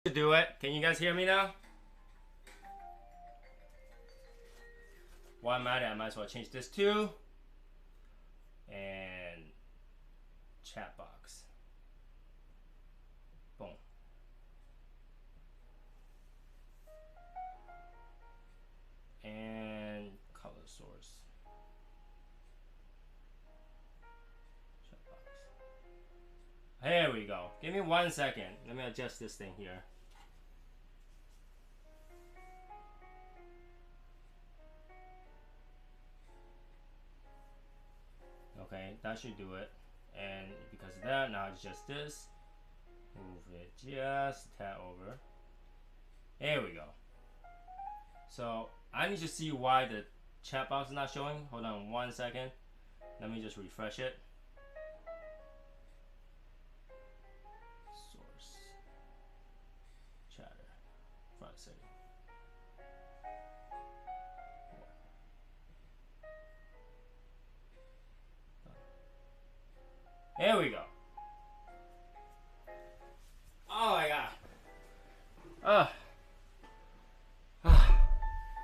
to do it. Can you guys hear me now? While I'm at it, I might as well change this too. And chat box. Boom. And color source. Chat box. Here we go. Give me 1 second. Let me adjust this thing here. Okay, that should do it. And because of that, now it's just this. Move it just a tad over. There we go. So I need to see why the chat box is not showing. Hold on 1 second. Let me just refresh it. Source. Chatter. Front setting. There we go. Oh my god.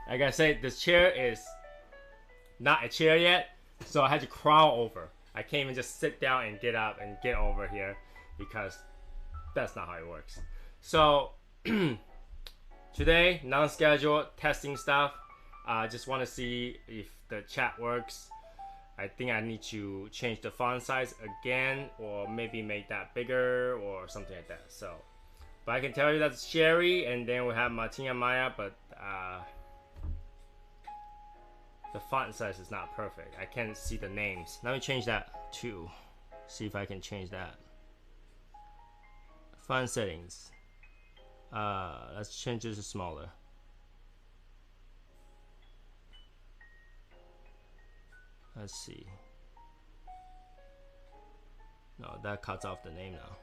Like I said, this chair is not a chair yet, so I had to crawl over. I can't even just sit down and get up and get over here because that's not how it works. So today, non-scheduled testing stuff. I just want to see if the chat works. I think I need to change the font size again, or maybe make that bigger or something like that. So, but I can tell you that's Sherry, and then we have Martina Maya, but the font size is not perfect. I can't see the names. Let me change that too. See if I can change that. Font settings. Let's change this to smaller. Let's see. No, that cuts off the name now.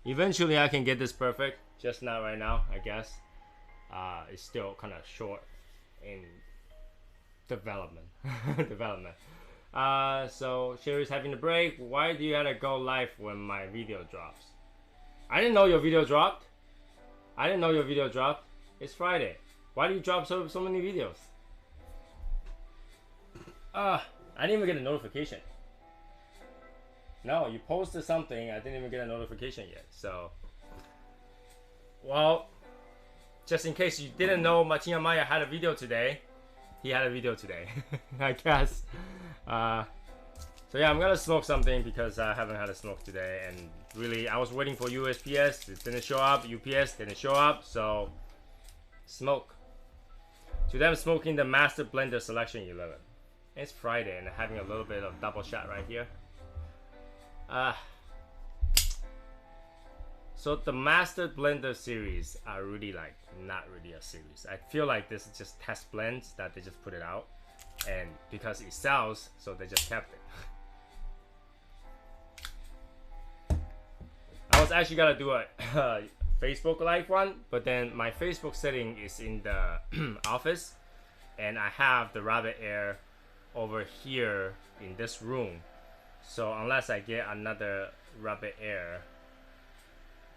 Eventually I can get this perfect, just not right now, I guess. It's still kind of short in development. So Sherry's having a break. Why do you have to go live when my video drops? I didn't know your video dropped. It's Friday. Why do you drop so many videos? I didn't even get a notification. No, you posted something. I didn't even get a notification yet. So, well, just in case you didn't know, Martina Maya had a video today. He had a video today, I guess. So yeah, I'm gonna smoke something because I haven't had a smoke today. And really, I was waiting for USPS. It didn't show up. UPS didn't show up. So, smoke. Today I'm smoking the Master Blender Selection 11. It's Friday and I'm having a little bit of double shot right here. So the Master Blender series are really like not really a series. I feel like this is just test blends that they just put it out, and because it sells, so they just kept it. I was actually gonna do a Facebook Live one, but then my Facebook setting is in the office, and I have the rabbit air over here in this room. So unless I get another rabbit air,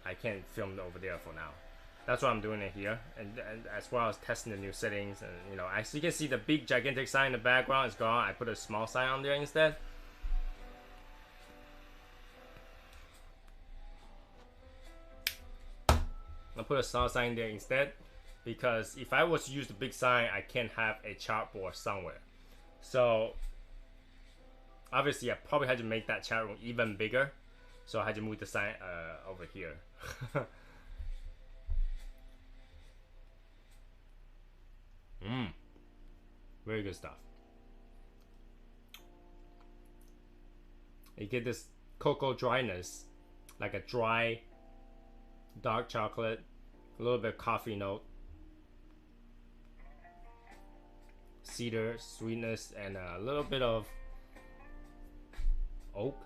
I can't film over there for now. That's why I'm doing it here, and as well as testing the new settings. And you know, as you can see, the big gigantic sign in the background is gone. I put a small sign on there instead. I put a small sign there instead because if I was to use the big sign, I can't have a chalkboard somewhere. So obviously I probably had to make that chat room even bigger, so I had to move the sign over here. Very good stuff. You get this cocoa dryness, like a dry dark chocolate, a little bit of coffee note, cedar sweetness, and a little bit of oak.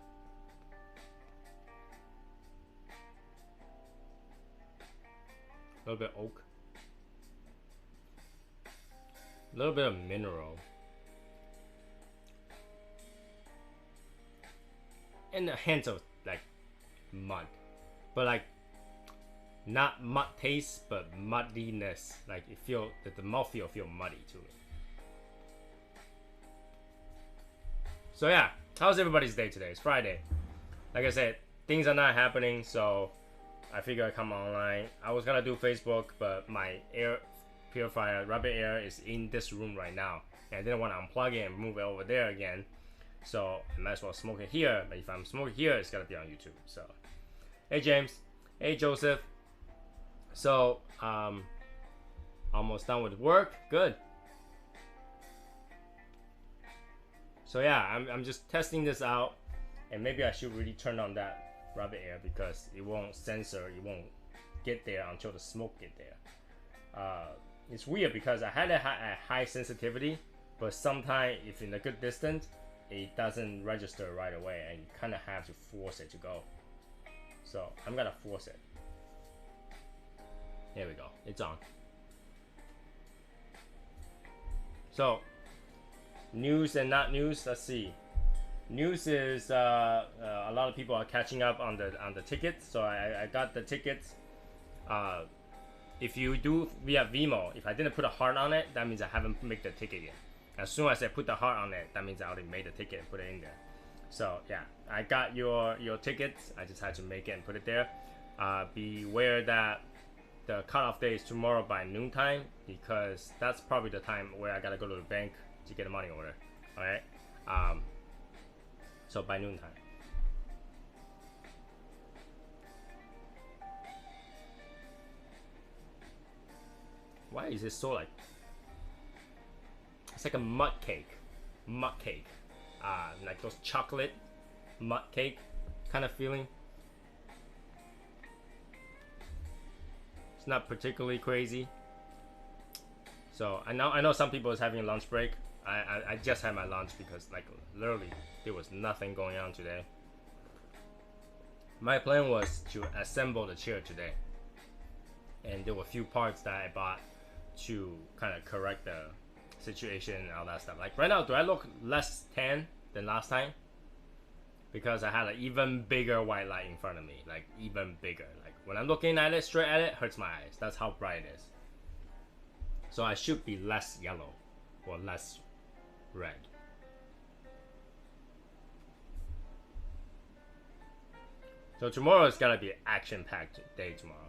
A little bit of oak. A little bit of mineral. And a hint of like mud, but like not mud taste, but muddiness. Like it feel that the mouthfeel feel muddy to me. So yeah, how's everybody's day today? It's Friday. Like I said, things are not happening, so I figure I come online. I was gonna do Facebook, but my air purifier, Rabbit Air, is in this room right now, and I didn't want to unplug it and move it over there again. So I might as well smoke it here. But if I'm smoking here, it's gotta be on YouTube. So, hey James, hey Joseph. So almost done with work. Good. So yeah, I'm just testing this out, and maybe I should really turn on that Rabbit Air because it won't censor, it won't get there until the smoke get there. It's weird because I had a high sensitivity, but sometimes if in a good distance, it doesn't register right away, and you kind of have to force it to go. So I'm gonna force it. Here we go, it's on. So news and not news. Let's see. News is a lot of people are catching up on the tickets. So I got the tickets. If you do via Vimo, if I didn't put a heart on it, that means I haven't made the ticket yet. As soon as I put the heart on it, that means I already made the ticket and put it in there. So yeah, I got your tickets. I just had to make it and put it there. Beware that the cutoff day is tomorrow by noontime, because that's probably the time where I gotta go to the bank to get a money order. All right. So by noontime. Why is it so like? It's like a mud cake, like those chocolate mud cake kind of feeling. It's not particularly crazy. So I know some people is having a lunch break. I just had my lunch because like literally there was nothing going on today. My plan was to assemble the chair today, and there were a few parts that I bought to kind of correct the situation and all that stuff. Like right now, do I look less tan than last time? Because I had an even bigger white light in front of me, like even bigger. Like when I'm looking at it, straight at it, hurts my eyes. That's how bright it is. So I should be less yellow or less red. So tomorrow is gonna be an action-packed day tomorrow.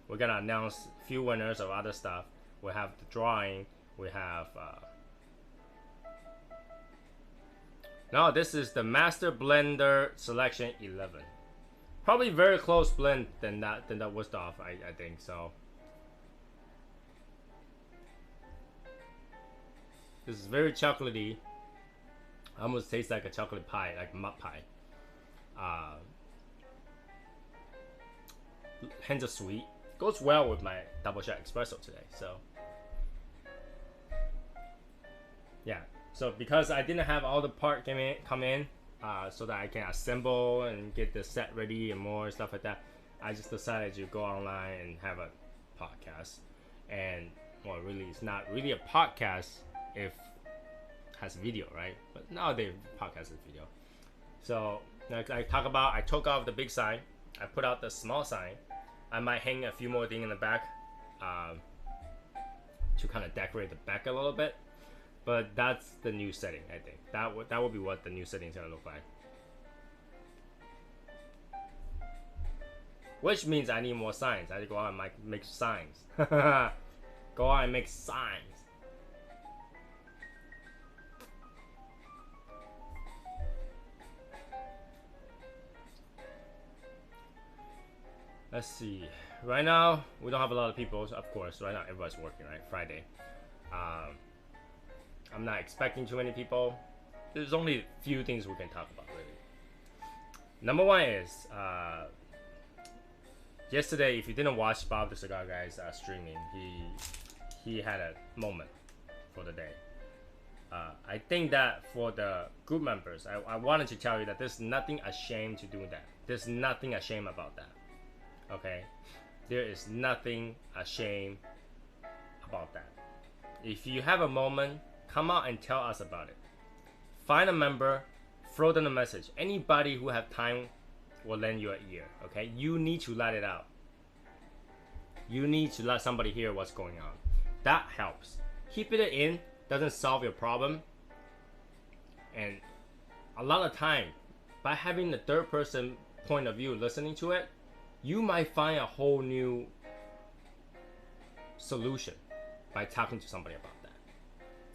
We're gonna announce a few winners of other stuff. We have the drawing. We have now this is the Master Blender Selection 11. Probably very close blend than that Davidoff, I think so. This is very chocolatey. Almost tastes like a chocolate pie, like mud pie. Hints of sweet. Goes well with my double shot espresso today. So yeah. So because I didn't have all the part come in, so that I can assemble and get the set ready and more stuff like that, I just decided to go online and have a podcast. And well, really, it's not really a podcast if it has video, right? But nowadays, podcast is video. So like I took off the big sign. I put out the small sign. I might hang a few more things in the back to kind of decorate the back a little bit. But that's the new setting, I think. That will be what the new setting is going to look like. Which means I need more signs. I have to go out and make signs. Go out and make signs. Let's see. Right now, we don't have a lot of people, of course. Right now, everybody's working, right? Friday. I'm not expecting too many people. There's only a few things we can talk about, really. Number one is, yesterday, if you didn't watch Bob the Cigar Guy's streaming, he had a moment for the day. I think that for the group members, I wanted to tell you that there's nothing ashamed to do that. There's nothing ashamed about that. Okay? There is nothing ashamed about that. If you have a moment, come out and tell us about it. Find a member, throw them a message. Anybody who have time will lend you an ear. Okay, you need to let it out. You need to let somebody hear what's going on. That helps. Keeping it in doesn't solve your problem. And a lot of time, by having the third person point of view listening to it, you might find a whole new solution by talking to somebody about that.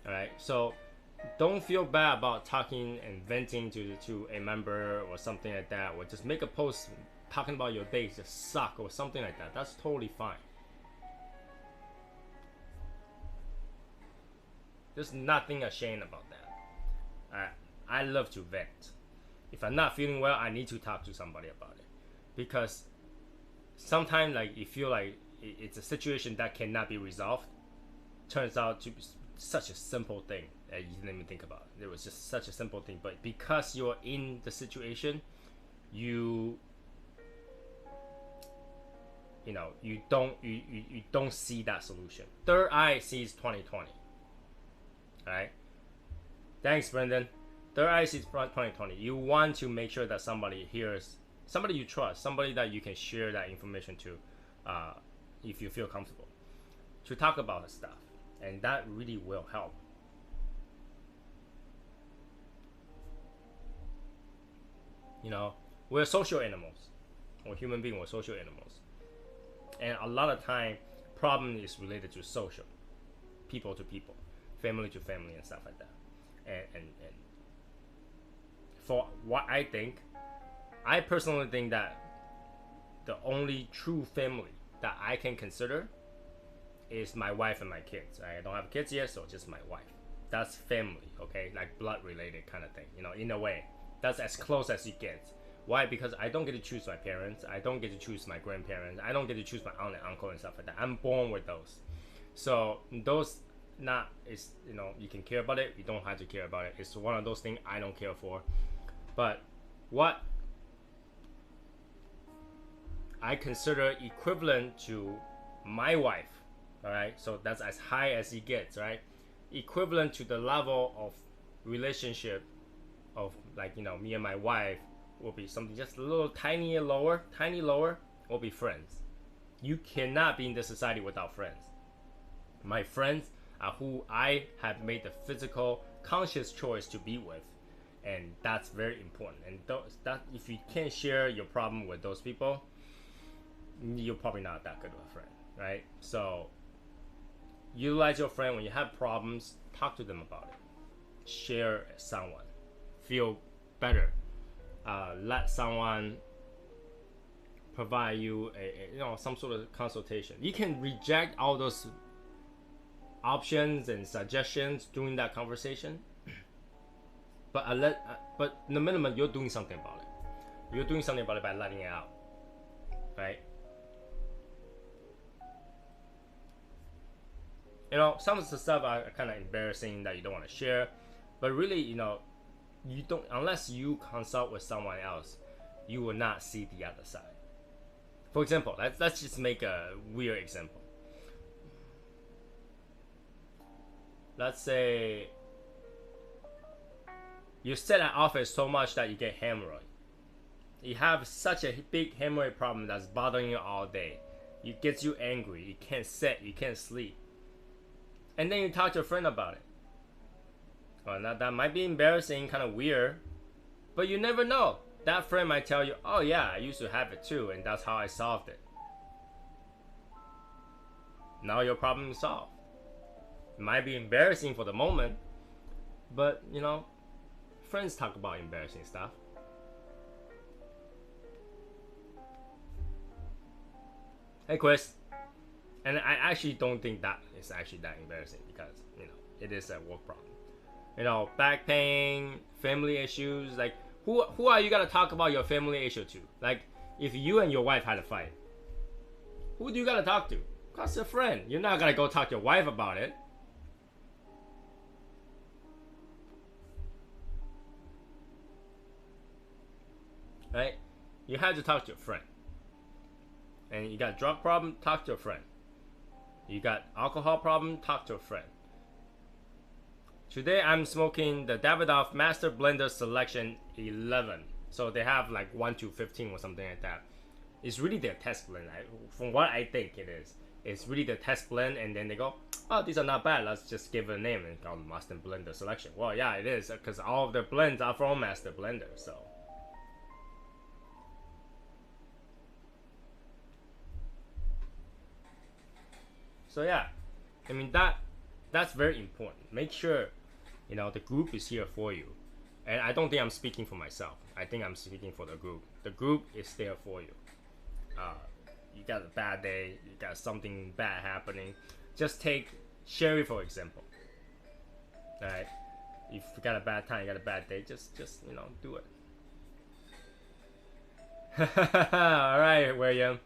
All right, so don't feel bad about talking and venting to a member or something like that, or just make a post talking about your days just suck or something like that. That's totally fine. There's nothing ashamed about that. I love to vent. If I'm not feeling well, I need to talk to somebody about it, because sometimes like you feel like it's a situation that cannot be resolved. Turns out to be such a simple thing that you didn't even think about. It was just such a simple thing, but because you're in the situation, you don't see that solution. Third eye sees 2020. All right. Thanks, Brendan. Third eye sees 2020. You want to make sure that somebody hears, somebody you trust, somebody that you can share that information to, if you feel comfortable, to talk about stuff, and that really will help. We're social animals. We're human beings. We're social animals, and a lot of time, problem is related to social, people to people, family to family, and stuff like that. And for what I personally think that the only true family that I can consider is my wife and my kids. I don't have kids yet, so just my wife. That's family, okay? Like blood related kind of thing, in a way. That's as close as it gets. Why? Because I don't get to choose my parents. I don't get to choose my grandparents. I don't get to choose my aunt and uncle and stuff like that. I'm born with those. So those you can care about it. You don't have to care about it. It's one of those things I don't care for. But what I consider equivalent to my wife, all right? So that's as high as it gets, right? Equivalent to the level of relationship of me and my wife will be something just a little tiny lower, will be friends. You cannot be in this society without friends. My friends are who I have made the physical, conscious choice to be with, and that's very important. And that if you can't share your problem with those people, you're probably not that good of a friend, right? So utilize your friend when you have problems. Talk to them about it. Share someone. Feel better. Let someone provide you some sort of consultation. You can reject all those options and suggestions during that conversation, but the minimum, you're doing something about it. You're doing something about it by letting it out, right? Some of the stuff are kind of embarrassing that you don't want to share, but really, you don't, unless you consult with someone else, you will not see the other side. For example, let's just make a weird example. Let's say you sit at office so much that you get hemorrhoid. You have such a big hemorrhoid problem that's bothering you all day. It gets you angry. You can't sit. You can't sleep. And then you talk to a friend about it. Well, now that might be embarrassing, kind of weird, but you never know. That friend might tell you, "Oh yeah, I used to have it too, and that's how I solved it." Now your problem is solved. It might be embarrassing for the moment, but friends talk about embarrassing stuff. Hey, Chris. And I actually don't think that is actually that embarrassing, because it is a work problem. Back pain, family issues. Like who are you gonna talk about your family issue to? Like if you and your wife had a fight, who do you gotta talk to? Cause a friend. You're not gonna go talk to your wife about it. Right? You have to talk to your friend. And you got a drug problem, talk to a friend. You got alcohol problem, talk to a friend. Today I'm smoking the Davidoff Master Blender Selection 11. So they have like 1 to 15 or something like that. It's really their test blend. From what I think it is, it's really the test blend, and then they go, oh, these are not bad. Let's just give it a name and call them Master Blender Selection. Well, yeah, it is, because all of the blends are from Master Blender. So yeah, I mean that's very important. Make sure the group is here for you, and I don't think I'm speaking for myself. I think I'm speaking for the group. The group is there for you. You got a bad day, you got something bad happening. Just take Sherry for example. All right, if you got a bad time, you got a bad day, just do it. All right, William.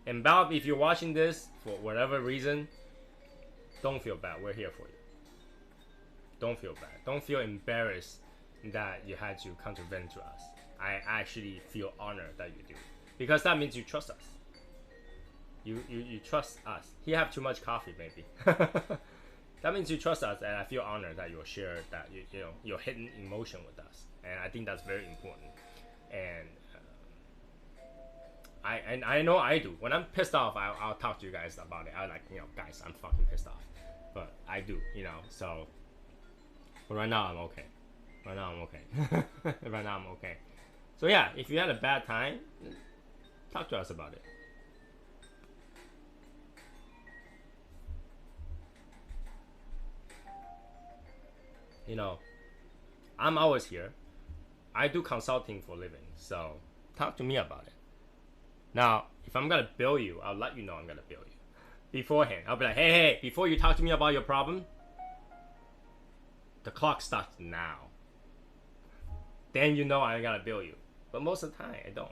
And Bob, if you're watching this for whatever reason, don't feel bad. We're here for you. Don't feel bad. Don't feel embarrassed that you had to come to vent to us. I actually feel honored that you do, because that means you trust us. You trust us. He have too much coffee, maybe. That means you trust us, and I feel honored that you'll share that your hidden emotion with us, and I think that's very important. And I know I do. When I'm pissed off, I'll talk to you guys about it. I like, guys, I'm fucking pissed off. But I do, so. But right now I'm okay. Right now I'm okay. Right now I'm okay. So yeah, if you had a bad time, talk to us about it. I'm always here. I do consulting for a living, so talk to me about it. Now, if I'm gonna bill you, I'll let you know I'm gonna bill you beforehand. I'll be like, hey, before you talk to me about your problem, the clock starts now. Then I'm gonna bill you. But most of the time, I don't.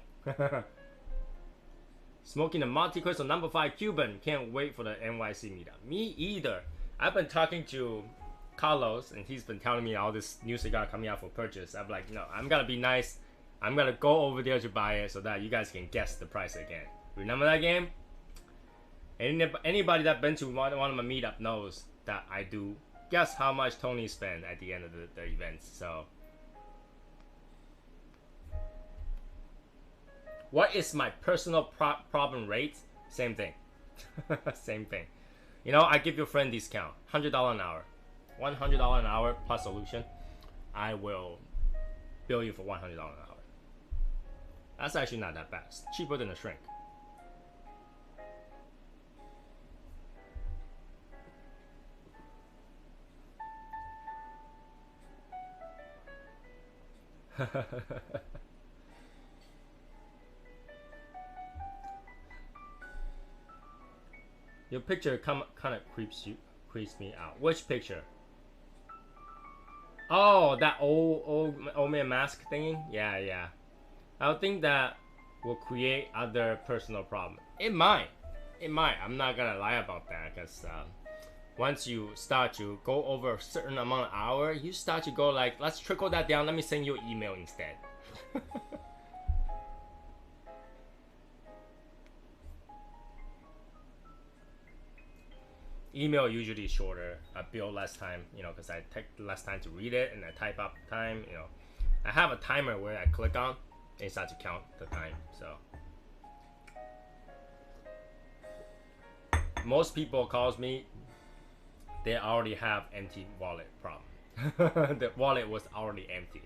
Smoking a Monte Cristo number 5 Cuban. Can't wait for the NYC meetup. Me either. I've been talking to Carlos, and he's been telling me all this new cigar coming out for purchase. I'm like, no, I'm gonna be nice. I'm gonna go over there to buy it so that you guys can guess the price again. Remember that game? Anybody that been to one of my meetup knows that I do guess how much Tony spent at the end of the events. So, what is my personal problem rate? Same thing. Same thing. I give your friend discount, $100 an hour, $100 an hour plus solution. I will bill you for $100 an hour. That's actually not that bad. It's cheaper than a shrink. Your picture kind of creeps me out. Which picture? Oh, that old man mask thingy? Yeah. I think that will create other personal problems. It might. I'm not gonna lie about that, because once you start to go over a certain amount of hours, you start to go like, let's trickle that down. Let me send you an email instead. Email usually shorter. I bill less time, because I take less time to read it and I type up time. I have a timer where I click on. It starts to count the time. So most people calls me, they already have empty wallet problem. The wallet was already empty.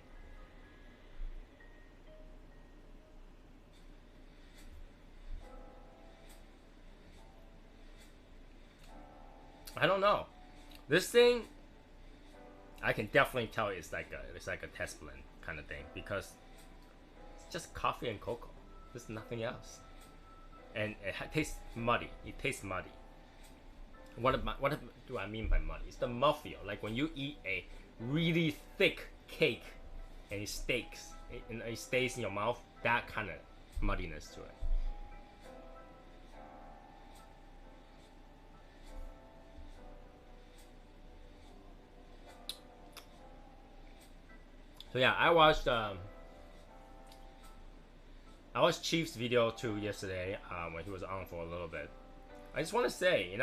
I don't know. This thing, I can definitely tell it's like a test blend kind of thing, because just coffee and cocoa. There's nothing else, and it tastes muddy. It tastes muddy. What do I mean by muddy? It's the mouthfeel. Like when you eat a really thick cake and it stays in your mouth. That kind of muddiness to it. So yeah, I watched Chief's video too yesterday when he was on for a little bit. I just want to say,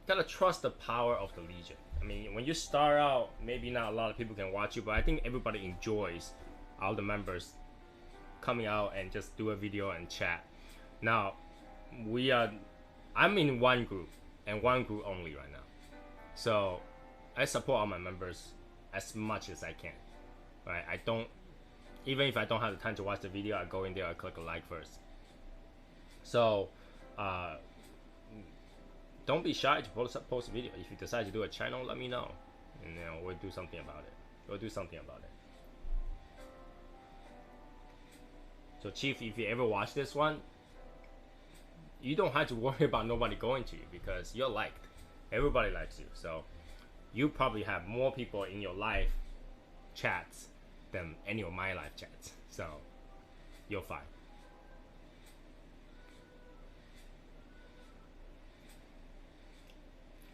gotta trust the power of the Legion. I mean, when you start out, maybe not a lot of people can watch you, but I think everybody enjoys all the members coming out and just do a video and chat. Now, I'm in one group and one group only right now. So I support all my members as much as I can. Right? I don't, even if I don't have the time to watch the video, I go in there, I click a like first. So, don't be shy to post a video. If you decide to do a channel, let me know, and we'll do something about it. So Chief, if you ever watch this one, you don't have to worry about nobody going to you because you're liked. Everybody likes you. So you probably have more people in your live chats than any of my live chats. So you're fine.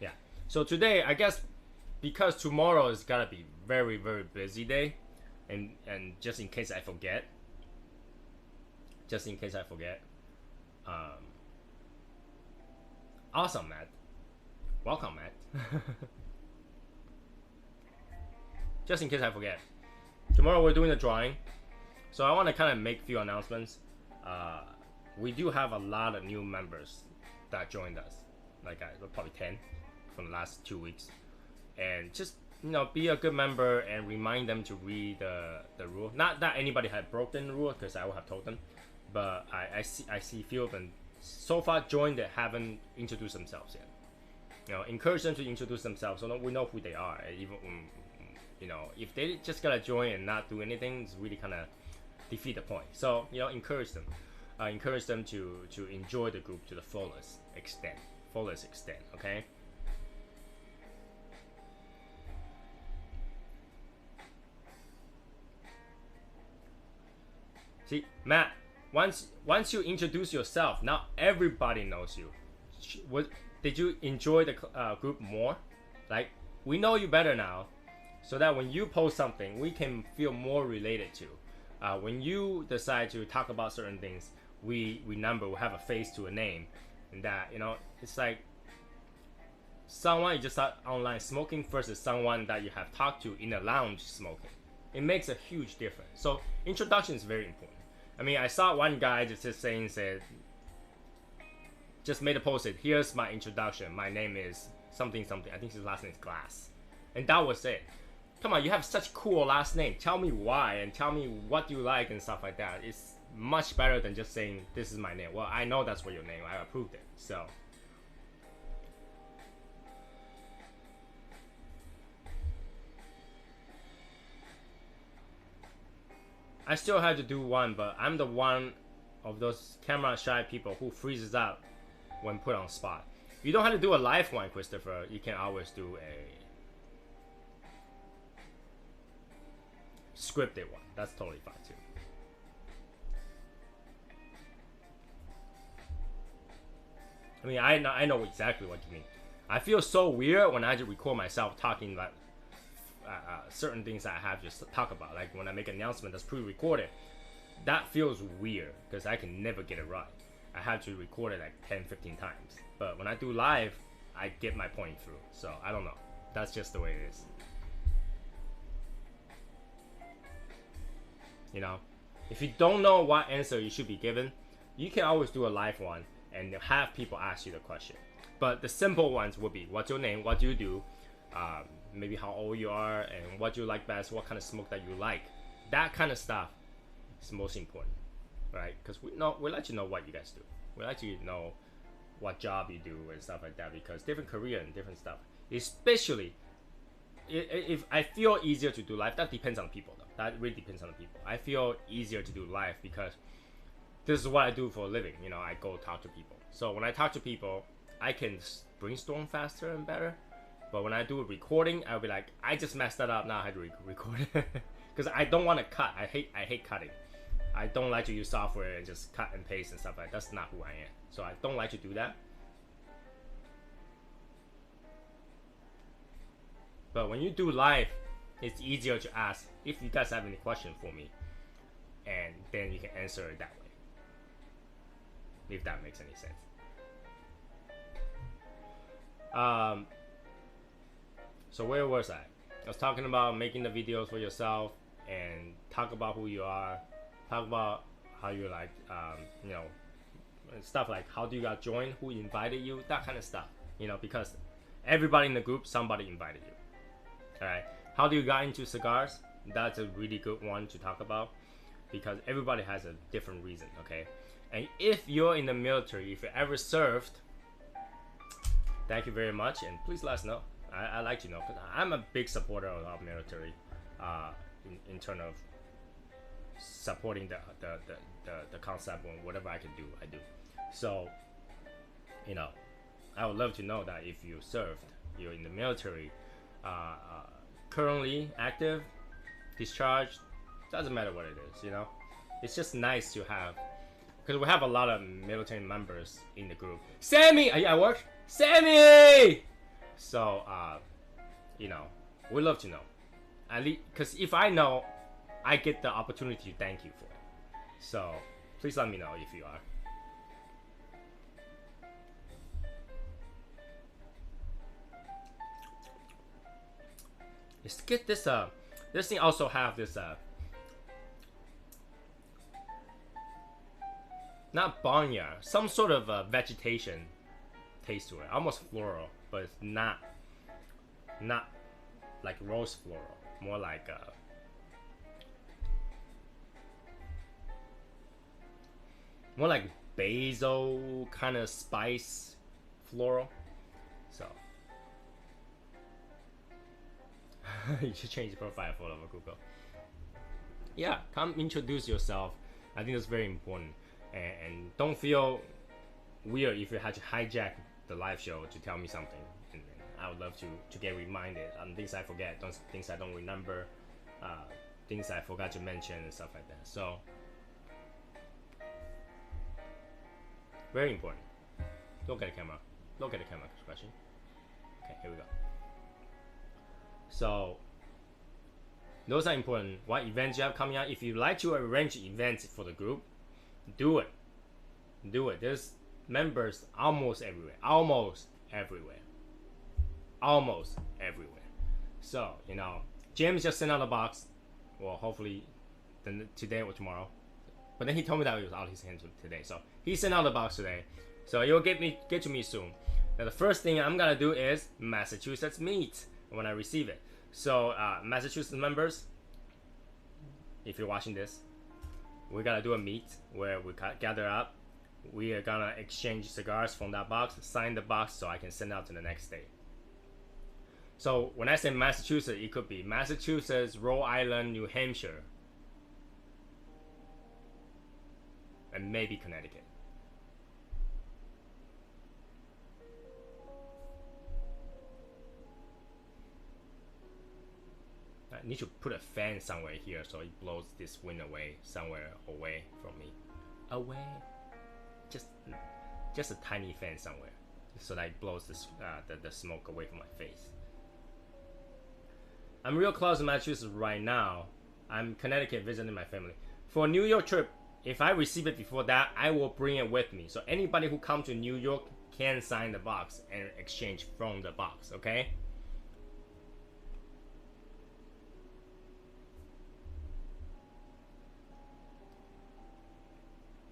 Yeah. So today, I guess, because tomorrow is gonna be very, very busy day, and just in case I forget, awesome, Matt. Welcome, Matt. Just in case I forget, tomorrow we're doing a drawing, so I want to kind of make a few announcements. We do have a lot of new members that joined us, like probably 10 from the last 2 weeks, and just be a good member and remind them to read the rule. Not that anybody had broken the rule, because I would have told them, but I see few of them so far joined that haven't introduced themselves yet. Encourage them to introduce themselves so we know who they are. Even if they just gotta join and not do anything, it's really kind of defeat the point. So encourage them to enjoy the group to the fullest extent. Okay. See, Matt, once you introduce yourself, now everybody knows you. Did you enjoy the group more? Like, we know you better now, so that when you post something, we can feel more related to. When you decide to talk about certain things, we have a face to a name, and that it's like someone you just saw online smoking versus someone that you have talked to in a lounge smoking. It makes a huge difference. So introduction is very important. I mean, I saw one guy just made a post, said, here's my introduction. My name is something. I think his last name is Glass. And that was it. Come on, you have such cool last name. Tell me why and tell me what you like and stuff like that. It's much better than just saying, this is my name. Well, I know that's what your name. I approved it. So I still had to do one, but I'm the one of those camera shy people who freezes up when put on spot. You don't have to do a live one, Christopher. You can always do a scripted one. That's totally fine too. I mean, I know exactly what you mean. I feel so weird when I just record myself talking like certain things that I have to talk about. Like when I make an announcement that's pre-recorded, that feels weird because I can never get it right. I have to record it like 10-15 times. But when I do live, I get my point through. So I don't know. That's just the way it is. If you don't know what answer you should be given, you can always do a live one and have people ask you the question. But the simple ones would be, what's your name, what do you do, maybe how old you are, and what you like best, what kind of smoke that you like. That kind of stuff is most important, right? Because we let you know what you guys do. We let you know what job you do and stuff like that, because different career and different stuff. Especially if I feel easier to do live, that depends on people though. That really depends on the people. I feel easier to do live because this is what I do for a living. I go talk to people. So when I talk to people, I can brainstorm faster and better. But when I do a recording, I'll be like, I just messed that up. Now I have to record it because I don't want to cut. I hate cutting. I don't like to use software and just cut and paste and stuff like that. That's not who I am. So I don't like to do that. But when you do live, it's easier to ask if you guys have any question for me, and then you can answer it that way. If that makes any sense. Um, so where was I? I was talking about making the videos for yourself and talk about who you are, talk about how you like, you know, stuff like how do you got joined, who invited you, that kind of stuff. You know, because everybody in the group, somebody invited you. All right. How do you got into cigars? That's a really good one to talk about because everybody has a different reason. Okay. And if you're in the military, if you ever served, thank you very much, and please let us know. I like to know because I'm a big supporter of our military, in terms of supporting the concept and whatever I can do, I do. So, you know, I would love to know that if you served, you're in the military, currently active, discharged, doesn't matter what it is, you know. It's just nice to have, because we have a lot of military members in the group. Sammy, are you at work? Sammy! So, you know, we love to know. At least, because if I know, I get the opportunity to thank you for it. So, please let me know if you are. Let's get this, this thing also have this, not barnyard, some sort of vegetation taste to it, almost floral, but it's not like rose floral, more like more like basil kind of spice floral. So you should change the profile photo of Google. Yeah, come introduce yourself. I think that's very important, and don't feel weird if you had to hijack the live show to tell me something. And I would love to get reminded on things I forget, things I don't remember, things I forgot to mention and stuff like that. So very important. Look at the camera. Look at the camera question. Okay, here we go. So those are important. What events you have coming out? If you like to arrange events for the group, do it. Do it. There's members almost everywhere. Almost everywhere. Almost everywhere. So, you know, James just sent out a box. Well, hopefully today or tomorrow. But then he told me that it was out of his hands today. So he sent out the box today. So you'll get to me soon. Now the first thing I'm gonna do is Massachusetts meet when I receive it. So Massachusetts members, if you're watching this, we gotta do a meet where we gather up. We are gonna exchange cigars from that box, sign the box so I can send out to the next day. So when I say Massachusetts, it could be Massachusetts, Rhode Island, New Hampshire, and maybe Connecticut. I need to put a fan somewhere here so it blows this wind away, somewhere away from me. Away. Just a tiny fan somewhere, so that it blows this, the smoke away from my face. I'm real close to Massachusetts right now. I'm Connecticut visiting my family. For a New York trip, if I receive it before that, I will bring it with me. So anybody who comes to New York can sign the box and exchange from the box, okay?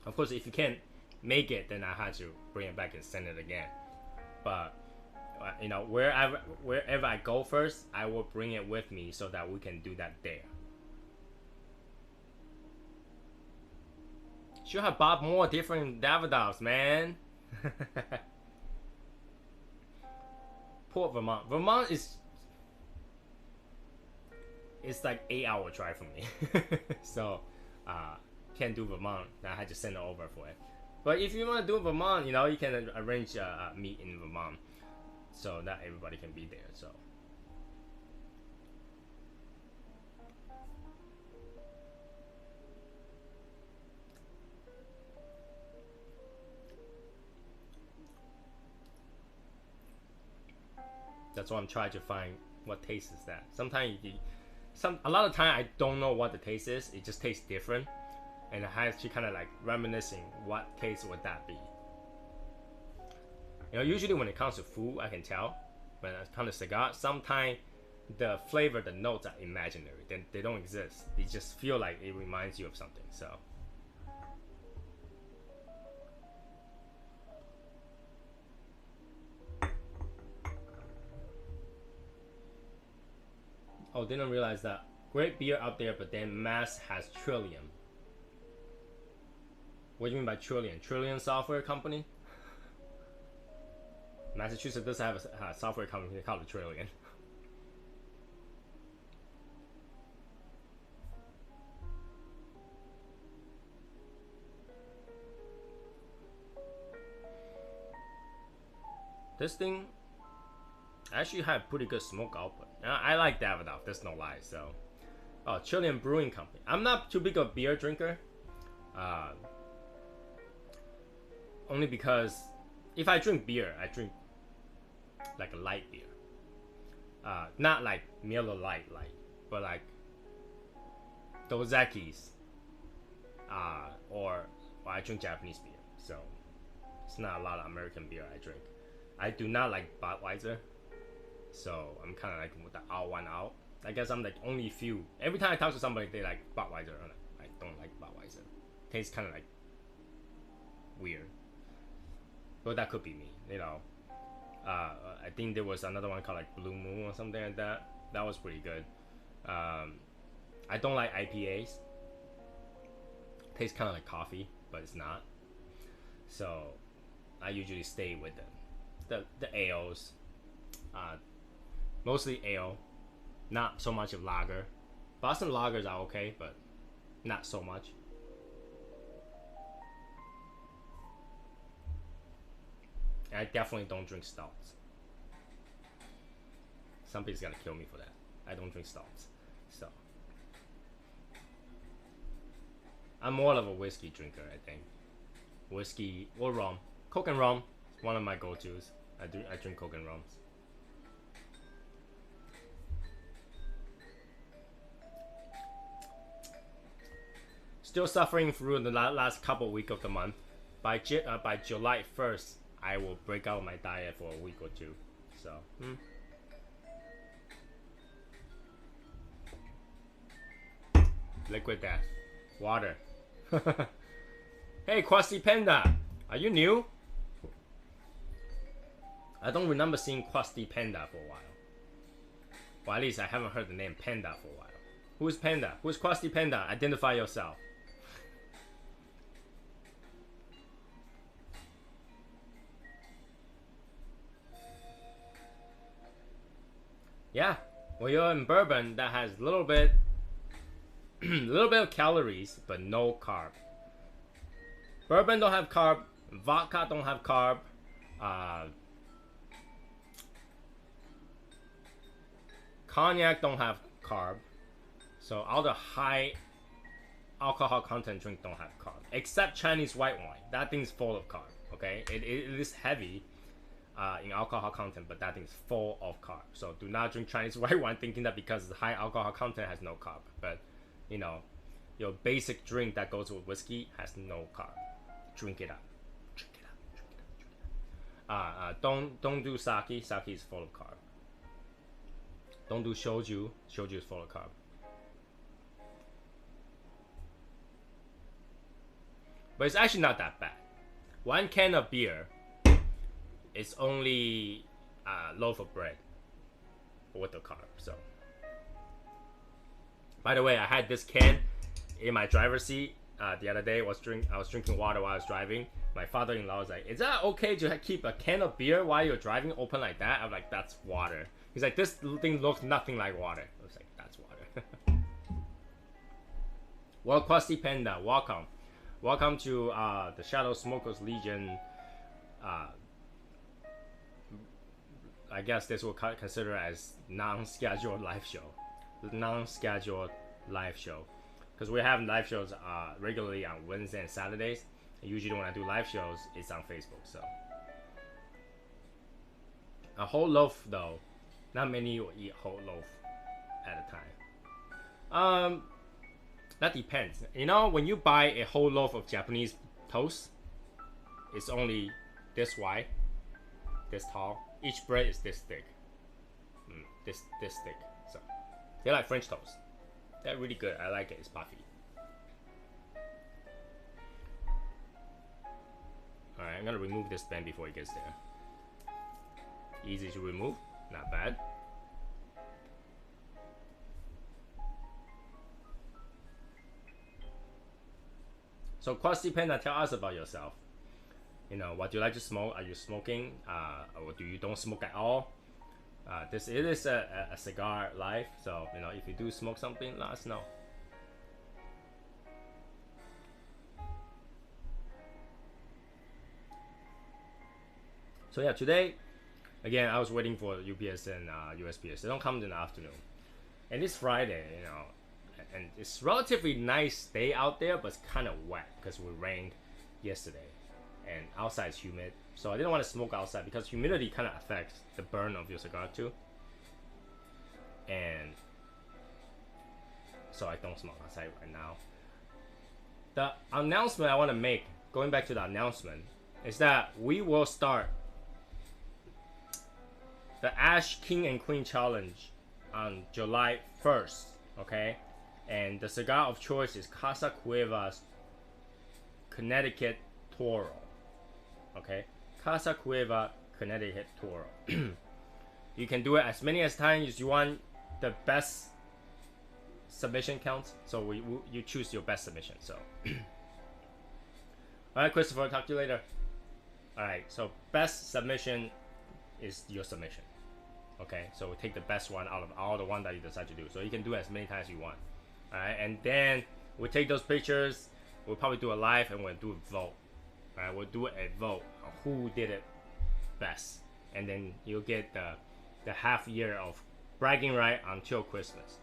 Of course, if you can't make it, then I had to bring it back and send it again. But you know, wherever I go first, I will bring it with me so that we can do that there. Should have bought more different Davidoffs, man. Poor Vermont. Vermont is, it's like 8-hour drive from me. So can't do Vermont. I had to send it over for it. But if you want to do Vermont, you know, you can arrange a meet in Vermont so that everybody can be there. So that's why I'm trying to find what taste is that. Sometimes a lot of time I don't know what the taste is. It just tastes different, and I have to kind of like reminiscing what taste would that be. You know, usually when it comes to food, I can tell. When it comes to cigar, sometimes the flavor, the notes are imaginary. They don't exist. They just feel like it reminds you of something. So. Oh, didn't realize that. Great beer out there, but then Mass has Trillium. What do you mean by Trillium? Trillium software company? Massachusetts does have a software company called Trillium. This thing actually had pretty good smoke output. I like Davidoff, there's no lie. So, oh, Chilean Brewing Company. I'm not too big of a beer drinker. Only because if I drink beer, I drink like a light beer. Not like Miller Lite, but like Dos Equis. Or I drink Japanese beer. So, it's not a lot of American beer I drink. I do not like Budweiser. So I'm kind of like with the odd one out. I guess I'm like only few. Every time I talk to somebody, they like Budweiser. I'm like, I don't like Budweiser. Tastes kind of like weird. But that could be me, you know. I think there was another one called like Blue Moon or something like that. That was pretty good. I don't like IPAs. Tastes kind of like coffee, but it's not. So I usually stay with the ales. Mostly ale, not so much of lager. Boston lagers are okay, but not so much. And I definitely don't drink stouts. Somebody's gonna kill me for that. I don't drink stouts. So I'm more of a whiskey drinker, I think. Whiskey or rum. Coke and rum is one of my go-tos. I drink Coke and rum. Still suffering through the last couple weeks of the month. By July 1st, I will break out my diet for a week or two. So, Liquid death. Water. Hey, Krusty Panda. Are you new? I don't remember seeing Krusty Panda for a while. Or at least I haven't heard the name Panda for a while. Who is Panda? Who is Krusty Panda? Identify yourself. Yeah, well, you're in bourbon that has a little bit of calories, but no carb. Bourbon don't have carb. Vodka don't have carb. Cognac don't have carb. So all the high alcohol content drink don't have carb, except Chinese white wine. That thing's full of carb. Okay, it is heavy in alcohol content, but that thing's full of carb. So do not drink Chinese white wine thinking that because the high alcohol content has no carb. But you know, your basic drink that goes with whiskey has no carb. Drink it up. Drink it up. Drink it up. Drink it up. Don't do sake. Sake is full of carb. Don't do shoju. Shoju is full of carb. But it's actually not that bad. One can of beer is only a loaf of bread with the carb. So, by the way, I had this can in my driver's seat the other day. I was drinking water while I was driving. My father-in-law was like, "Is that okay to keep a can of beer while you're driving open like that?" I'm like, "That's water." He's like, "This thing looks nothing like water." I was like, "That's water." Well, Krusty Panda, welcome. Welcome to the Shadow Smokers Legion. I guess this will consider as non-scheduled live show. Non-scheduled live show. Because we have live shows regularly on Wednesday and Saturdays. And usually when I do live shows, it's on Facebook. So a whole loaf though, not many will eat whole loaf at a time. That depends. You know, when you buy a whole loaf of Japanese toast, it's only this wide. this tall. Each bread is this thick. This thick. So they're like French toast. They're really good. I like it. It's puffy. Alright, I'm gonna remove this band before it gets there. Easy to remove, not bad. So Crusty Panda, tell us about yourself. You know, what do you like to smoke? Are you smoking? Or do you don't smoke at all? It is a cigar life, so you know, if you do smoke something, let us know. So yeah, today, again, I was waiting for UPS and USPS. They don't come in the afternoon, and it's Friday, you know, and it's relatively nice day out there, but it's kind of wet because we rained yesterday, and outside is humid. So I didn't want to smoke outside because humidity kind of affects the burn of your cigar too. And so I don't smoke outside right now. The announcement I want to make, going back to the announcement, is that we will start the Ash King and Queen Challenge on July 1st, okay? And the cigar of choice is Casa Cueva's Connecticut Toro, okay? Casa Cueva Connecticut Toro. You can do it as many as times as you want. The best submission counts, so you choose your best submission. So, all right, Christopher, talk to you later. All right, so best submission is your submission. Okay, so we take the best one out of all the one that you decide to do. So you can do it as many times as you want. All right, and then we take those pictures. We'll probably do a live and we'll do a vote. All right, we'll do a vote on who did it best, and then you'll get the half year of bragging right until Christmas.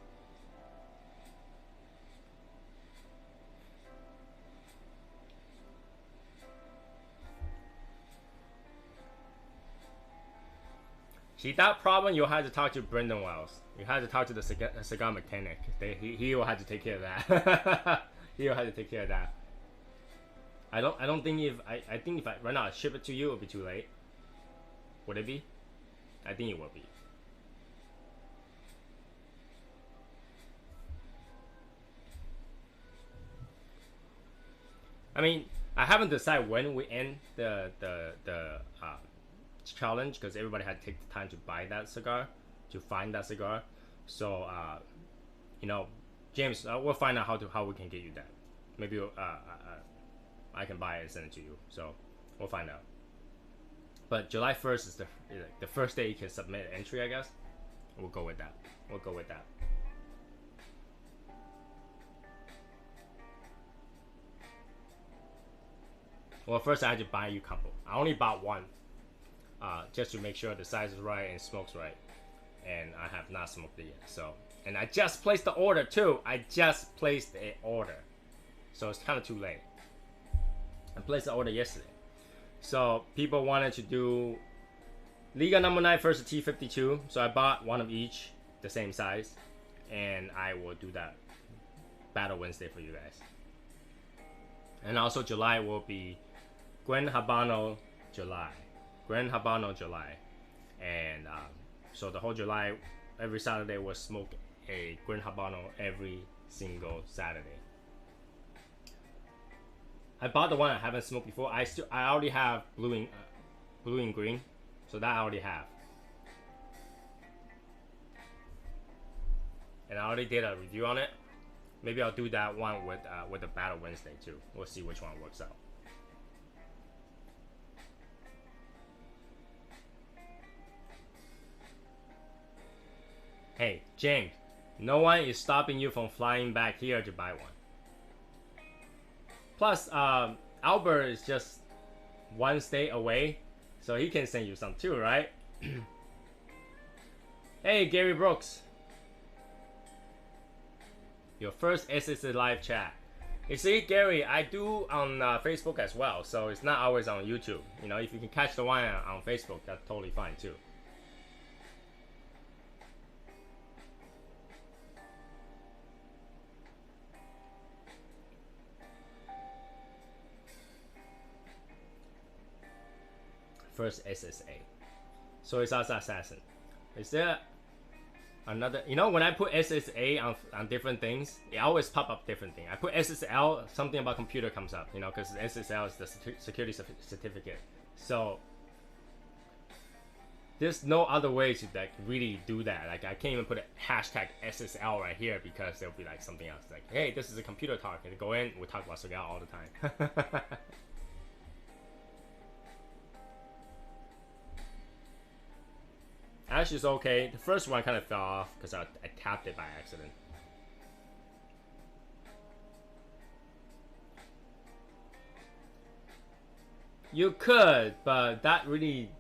See, that problem, you'll have to talk to Brendan Wells. You have to talk to the cigar mechanic. He will have to take care of that. He will have to take care of that. I don't think I think if I right now I ship it to you, it'll be too late. Would it be? I think it will be. I mean, I haven't decided when we end the challenge because everybody had to take the time to buy that cigar, to find that cigar. So, you know, James, we'll find out how we can get you that. Maybe I can buy it and send it to you. So, we'll find out. But July 1st is the first day you can submit an entry, I guess. We'll go with that. We'll go with that. Well, first I had to buy you a couple. I only bought one, just to make sure the size is right and smokes right. And I have not smoked it yet. So, and I just placed the order too. I just placed an order, so it's kind of too late. I placed the order yesterday. So people wanted to do Liga number 9 versus T52. So I bought one of each, the same size, and I will do that Battle Wednesday for you guys. And also July will be Gran Habano July. Gran Habano July. And so the whole July, every Saturday we'll smoke a Gran Habano every single Saturday. I bought the one I haven't smoked before. I already have blue and green, so that I already have. And I already did a review on it. Maybe I'll do that one with the Battle Wednesday too. We'll see which one works out. Hey, James, no one is stopping you from flying back here to buy one. Plus, Albert is just one state away, so he can send you some too, right? Hey, Gary Brooks. Your first SSA live chat. You see, Gary, I do on Facebook as well, so it's not always on YouTube. You know, if you can catch the one on Facebook, that's totally fine too. First SSA. Soy salsa assassin. Is there another? You know, when I put SSA on different things, it always pop up different thing. I put SSL, something about computer comes up. You know, because SSL is the security certificate. So there's no other way to like really do that. Like I can't even put a hashtag SSL right here because there'll be like something else. Like, hey, this is a computer talk. And go in, we talk about cigar all the time. Ash is okay. The first one kind of fell off because I tapped it by accident. You could, but that really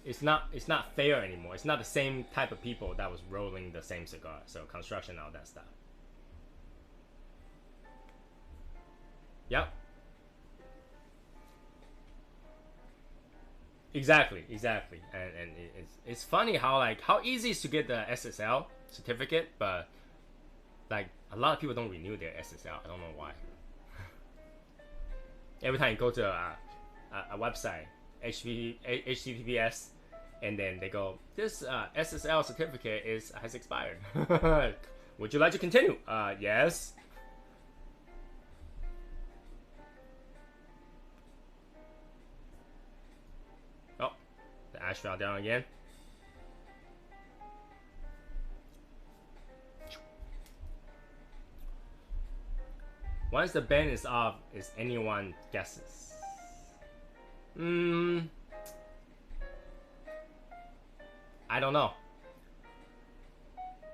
it's not fair anymore. It's not the same type of people that was rolling the same cigar. So construction, all that stuff. Yep. Exactly, and it's funny how easy it is to get the SSL certificate, but like a lot of people don't renew their SSL. I don't know why. Every time you go to a website, HTTPS, and then they go, this SSL certificate has expired. Would you like to continue? Yes. Oh, the ash fell down again. Once the band is off, is anyone guesses? I don't know.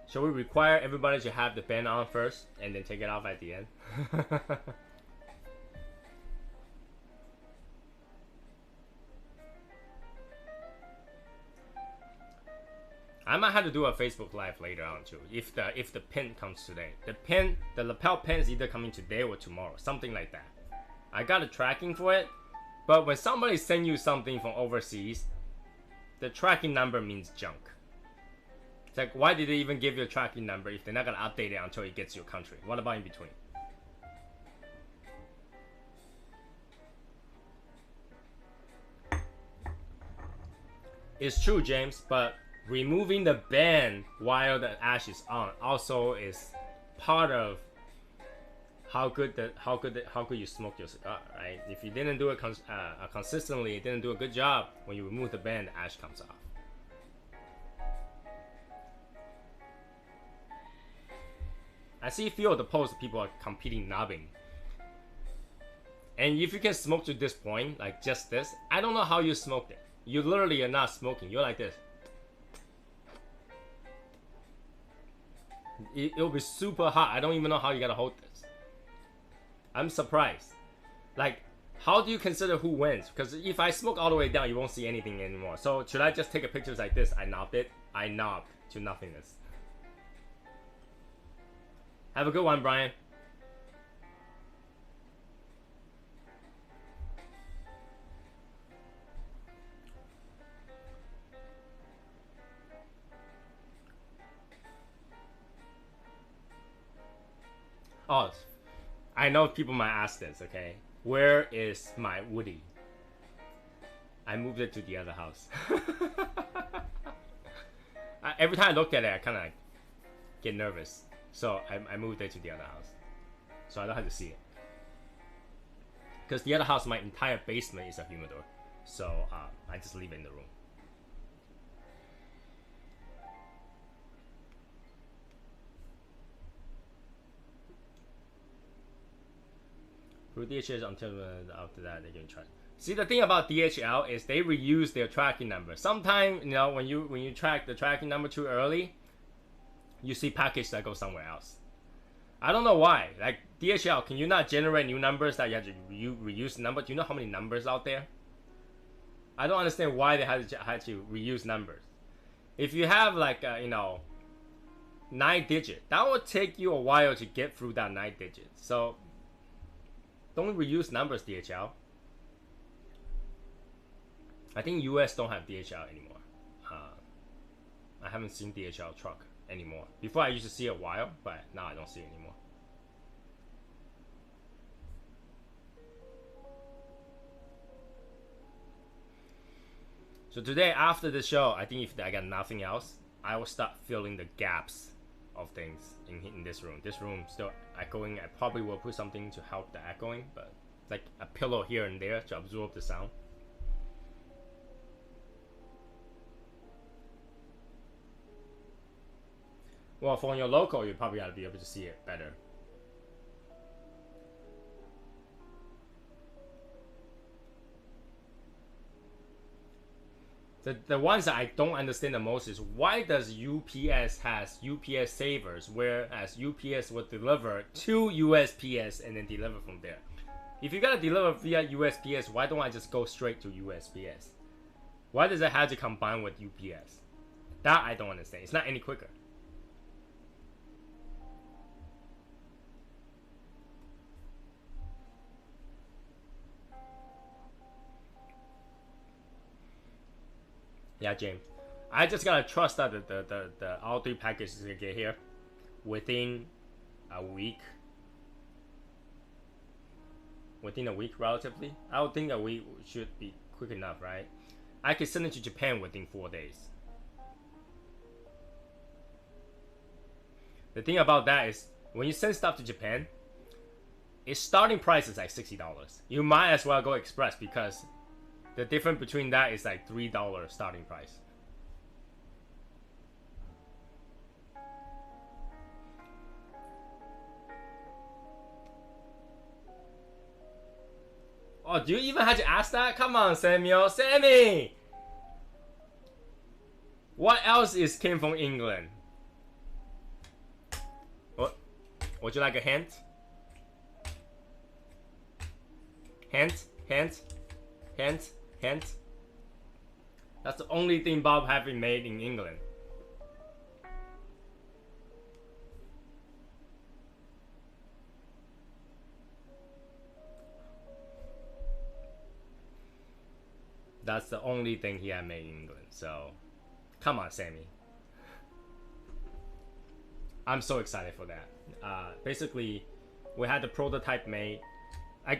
Shall we require everybody to have the band on first and then take it off at the end? I might have to do a Facebook Live later on too, if the pin comes today. The lapel pin is either coming today or tomorrow, something like that. I got a tracking for it, but when somebody send you something from overseas, the tracking number means junk. It's like, why did they even give you a tracking number if they're not gonna update it until it gets to your country? What about in between? It's true, James, but removing the band while the ash is on also is part of how good you smoke your cigar, right? If you didn't do it consistently, didn't do a good job, when you remove the band, the ash comes off. I see a few of the posts people are competing knobbing. And if you can smoke to this point, like just this, I don't know how you smoked it. You literally are not smoking. You're like this. It'll be super hot. I don't even know how you gotta hold this. I'm surprised. Like, how do you consider who wins? Because if I smoke all the way down, you won't see anything anymore. So should I just take a picture like this? I knobbed it. I knobbed to nothingness. Have a good one, Brian. Oh, I know people might ask this, okay? Where is my Woody? I moved it to the other house. Every time I look at it, I kind of like get nervous. So I moved it to the other house. So I don't have to see it. Because the other house, my entire basement is a humidor. So I just leave it in the room. Through DHL until after that they can try. See, the thing about DHL is they reuse their tracking number. Sometimes, you know, when you track the tracking number too early, you see package that goes somewhere else. I don't know why. Like DHL, can you not generate new numbers that you have to reuse the number? Do you know how many numbers out there? I don't understand why they had to reuse numbers. If you have like 9 digit, that will take you a while to get through that 9 digits. So don't reuse numbers, DHL. I think US don't have DHL anymore. I haven't seen DHL truck anymore. Before I used to see it a while, but now I don't see it anymore. So today after the show, I think if I got nothing else, I will start filling the gaps of things in this room. This room still echoing. I probably will put something to help the echoing, but like a pillow here and there to absorb the sound. Well, for your local, you probably gotta be able to see it better. The ones that I don't understand the most is why does UPS has UPS savers, whereas UPS will deliver to USPS and then deliver from there. If you gotta deliver via USPS, why don't I just go straight to USPS? Why does it have to combine with UPS? That I don't understand. It's not any quicker. Yeah, James. I just gotta trust that the all three packages gonna get here within a week. Within a week, relatively. I would think a week should be quick enough, right? I could send it to Japan within 4 days. The thing about that is, when you send stuff to Japan, its starting price is like $60. You might as well go express because the difference between that is like $3 starting price. Oh, do you even have to ask that? Come on, Samuel. Sammy! What else came from England? What? Would you like a hint? Hint? Hint? Hint? Hint? That's the only thing Bob having made in England. That's the only thing he had made in England. So, come on, Sammy. I'm so excited for that. Basically, we had the prototype made.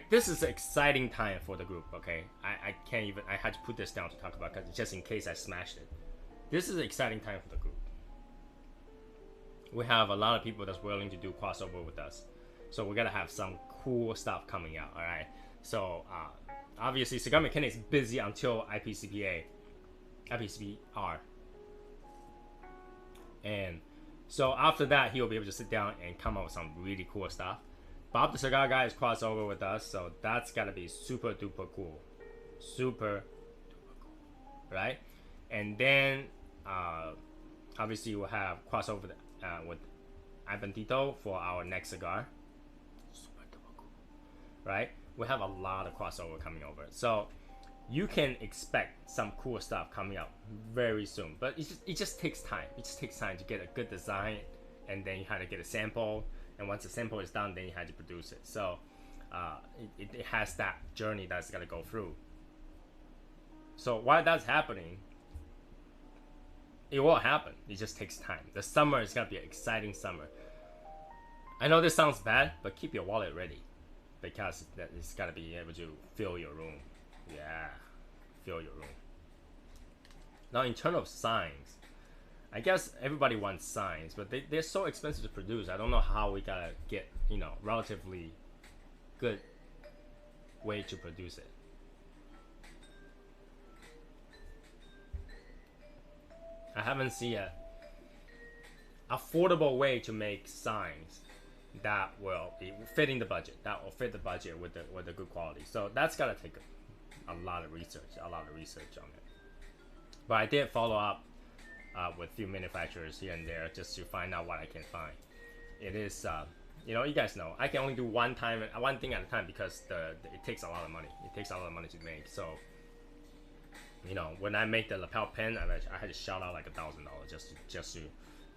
This is an exciting time for the group, okay? I can't even, I had to put this down to talk about because just in case I smashed it. This is an exciting time for the group. We have a lot of people that's willing to do crossover with us. So we're gonna have some cool stuff coming out, alright? So, obviously, Cigar Mechanics is busy until IPCPR. And so after that, he'll be able to sit down and come up with some really cool stuff. Bob the Cigar Guy is crossover with us, so that's gotta be super duper cool. Super duper cool, right? And then, obviously, we'll have crossover with Ivan Tito for our next cigar. Super duper cool, right? We have a lot of crossover coming over, so you can expect some cool stuff coming out very soon. But it just takes time. It just takes time to get a good design, and then you have to get a sample. And once the sample is done, then you have to produce it. So it has that journey that's got to go through. So while that's happening, it will happen. It just takes time. The summer is going to be an exciting summer. I know this sounds bad, but keep your wallet ready. Because it's got to be able to fill your room. Yeah, fill your room. Now in terms of signs, I guess everybody wants signs, but they're so expensive to produce. I don't know how we gotta get, relatively good way to produce it. I haven't seen a affordable way to make signs that will be fitting the budget. That will fit the budget with the good quality. So that's gotta take a lot of research on it. But I did follow up with a few manufacturers here and there just to find out what I can find. It is, you guys know, I can only do one thing at a time because it takes a lot of money. It takes a lot of money to make. So, when I make the lapel pen, I had to shout out like $1,000 just to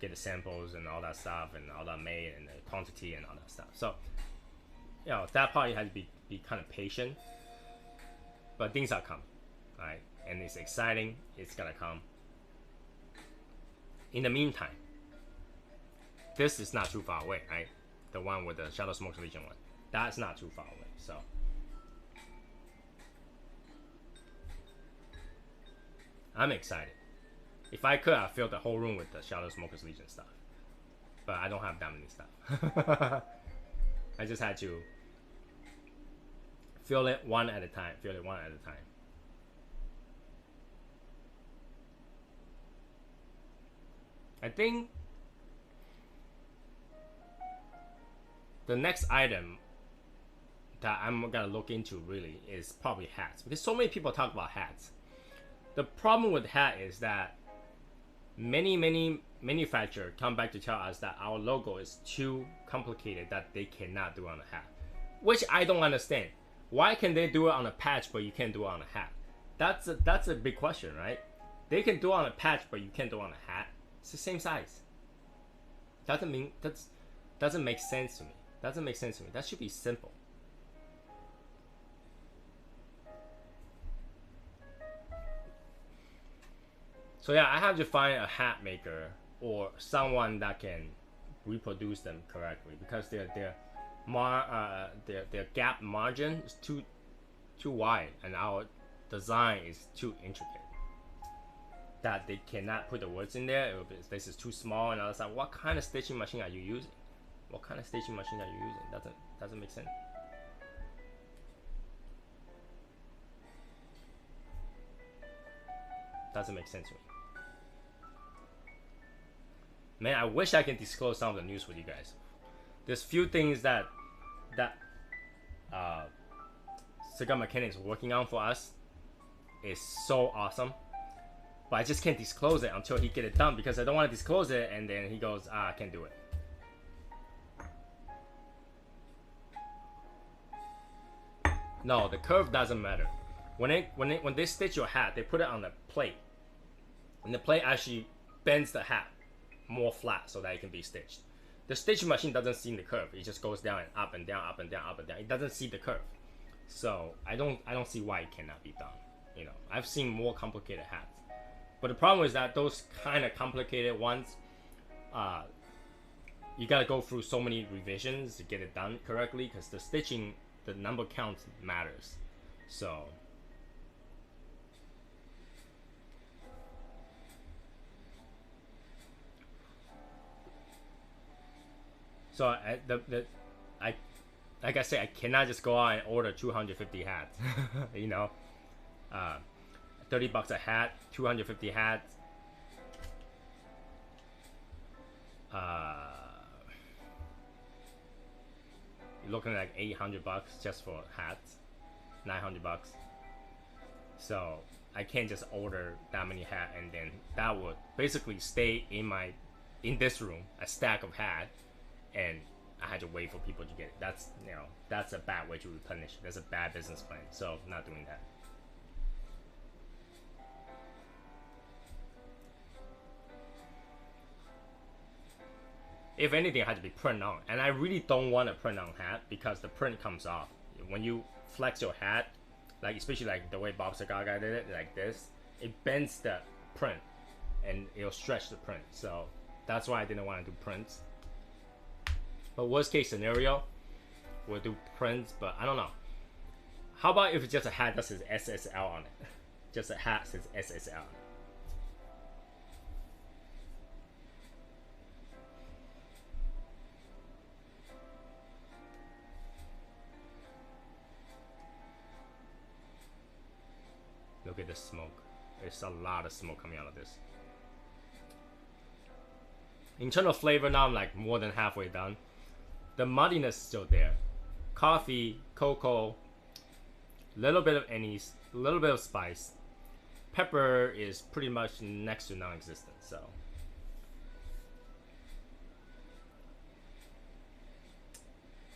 get the samples and all that stuff and all that made and the quantity and all that stuff. So, that part you have to be kind of patient. But things are coming, right? And it's exciting. It's gonna come. In the meantime, this is not too far away, right? The one with the Shadow Smoke Legion one. That's not too far away, so. I'm excited. If I could, I'd fill the whole room with the Shadow Smokers Legion stuff. But I don't have that many stuff. I just had to fill it one at a time. Fill it one at a time. I think the next item that I'm gonna look into really is probably hats, because so many people talk about hats. The problem with hat is that many manufacturers come back to tell us that our logo is too complicated that they cannot do on a hat, which I don't understand. Why can they do it on a patch but you can't do it on a hat? That's a big question, right? They can do it on a patch but you can't do it on a hat. It's the same size. Doesn't make sense to me. Doesn't make sense to me. That should be simple. So yeah, I have to find a hat maker or someone that can reproduce them correctly, because their gap margin is too wide and our design is too intricate that they cannot put the words in there. This is too small, and I was like, what kind of stitching machine are you using? What kind of stitching machine are you using? Doesn't make sense. Doesn't make sense to me. Man, I wish I can disclose some of the news with you guys. There's few things that Cigar Mechanics working on for us is so awesome, but I just can't disclose it until he get it done, because I don't want to disclose it and then he goes, I can't do it. No, the curve doesn't matter. When they stitch your hat, they put it on the plate, and the plate actually bends the hat more flat so that it can be stitched. The stitching machine doesn't see the curve. It just goes down and up and down, up and down, up and down. It doesn't see the curve. So I don't see why it cannot be done. You know, I've seen more complicated hats, but the problem is that those kind of complicated ones, you gotta go through so many revisions to get it done correctly, because the stitching, the number count matters. So like I say, I cannot just go out and order 250 hats. You know, $30 a hat, 250 hats. You're looking at like $800 just for hats, $900. So I can't just order that many hats, and then that would basically stay in this room, a stack of hats, and I had to wait for people to get it. That's a bad way to replenish. That's a bad business plan. So not doing that. If anything, it had to be print on, and I really don't want a print on hat, because the print comes off when you flex your hat, like especially like the way Bob Cigar guy did it, like this. It bends the print, and it'll stretch the print. So that's why I didn't want to do prints. But worst case scenario, we'll do prints, but I don't know. How about if it's just a hat that says SSL on it? Just a hat says SSL on it. Look at the smoke. There's a lot of smoke coming out of this. In terms of flavor, now I'm like more than halfway done. The muddiness is still there. Coffee, cocoa, little bit of anise, a little bit of spice. Pepper is pretty much next to non-existent. So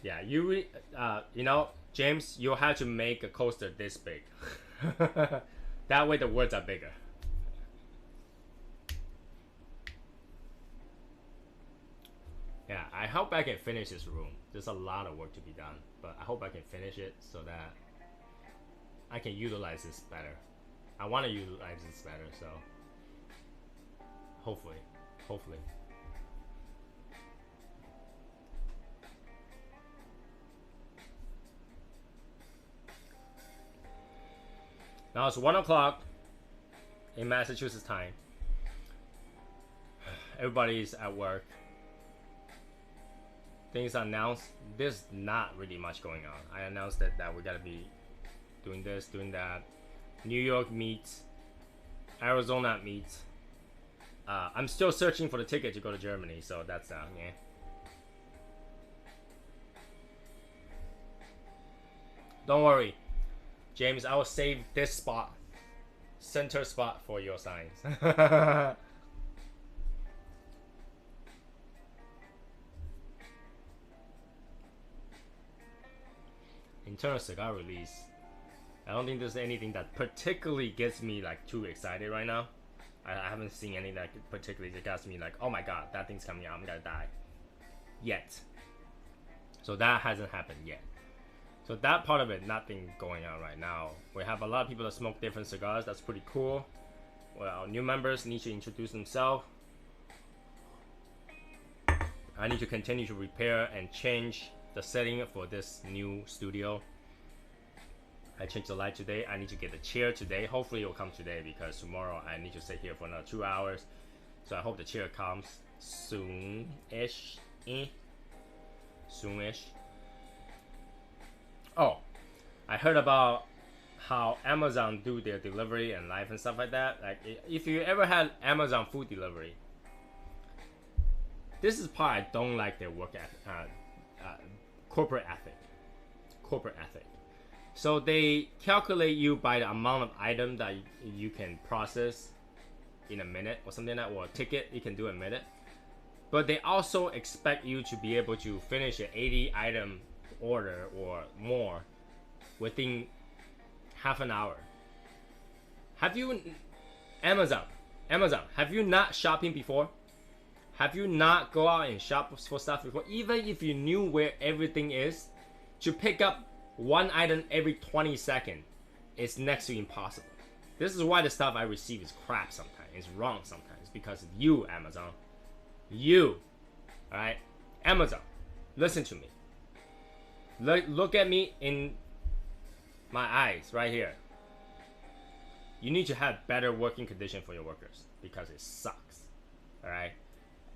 yeah, you know, James, you'll have to make a coaster this big. That way the words are bigger. Yeah, I hope I can finish this room. There's a lot of work to be done, but I hope I can finish it so that I can utilize this better. I want to utilize this better, so hopefully. Now it's 1 o'clock. in Massachusetts time. Everybody's at work. Things are announced. There's not really much going on. I announced that we gotta be doing this, doing that. New York meets. Arizona meets. I'm still searching for the ticket to go to Germany, so that's yeah. Don't worry, James. I will save this spot, center spot for your signs. In terms of cigar release, I don't think there's anything that particularly gets me like too excited right now. I haven't seen anything that particularly gets me like, oh my god, that thing's coming out, I'm gonna die. Yet. So that hasn't happened yet. So that part of it, nothing going on right now. We have a lot of people that smoke different cigars. That's pretty cool. Well, new members need to introduce themselves. I need to continue to repair and change the setting for this new studio. I changed the light today. I need to get the chair today. Hopefully it will come today because tomorrow I need to sit here for another 2 hours. So I hope the chair comes soon-ish. Soon-ish. Oh, I heard about how Amazon do their delivery and life and stuff like that. Like, if you ever had Amazon food delivery, this is part I don't like their work ethic, corporate ethic. Corporate ethic. So they calculate you by the amount of item that you can process in a minute or something like that, or a ticket you can do in a minute. But they also expect you to be able to finish an 80 item order or more within half an hour. Have you, Amazon, have you not shopping before? Have you not go out and shop for stuff before? Even if you knew where everything is, to pick up one item every 20 seconds is next to impossible. This is why the stuff I receive is crap sometimes. It's wrong sometimes because of you, Amazon. You, alright? Amazon, listen to me. Look at me in my eyes right here. You need to have better working condition for your workers because it sucks. Alright?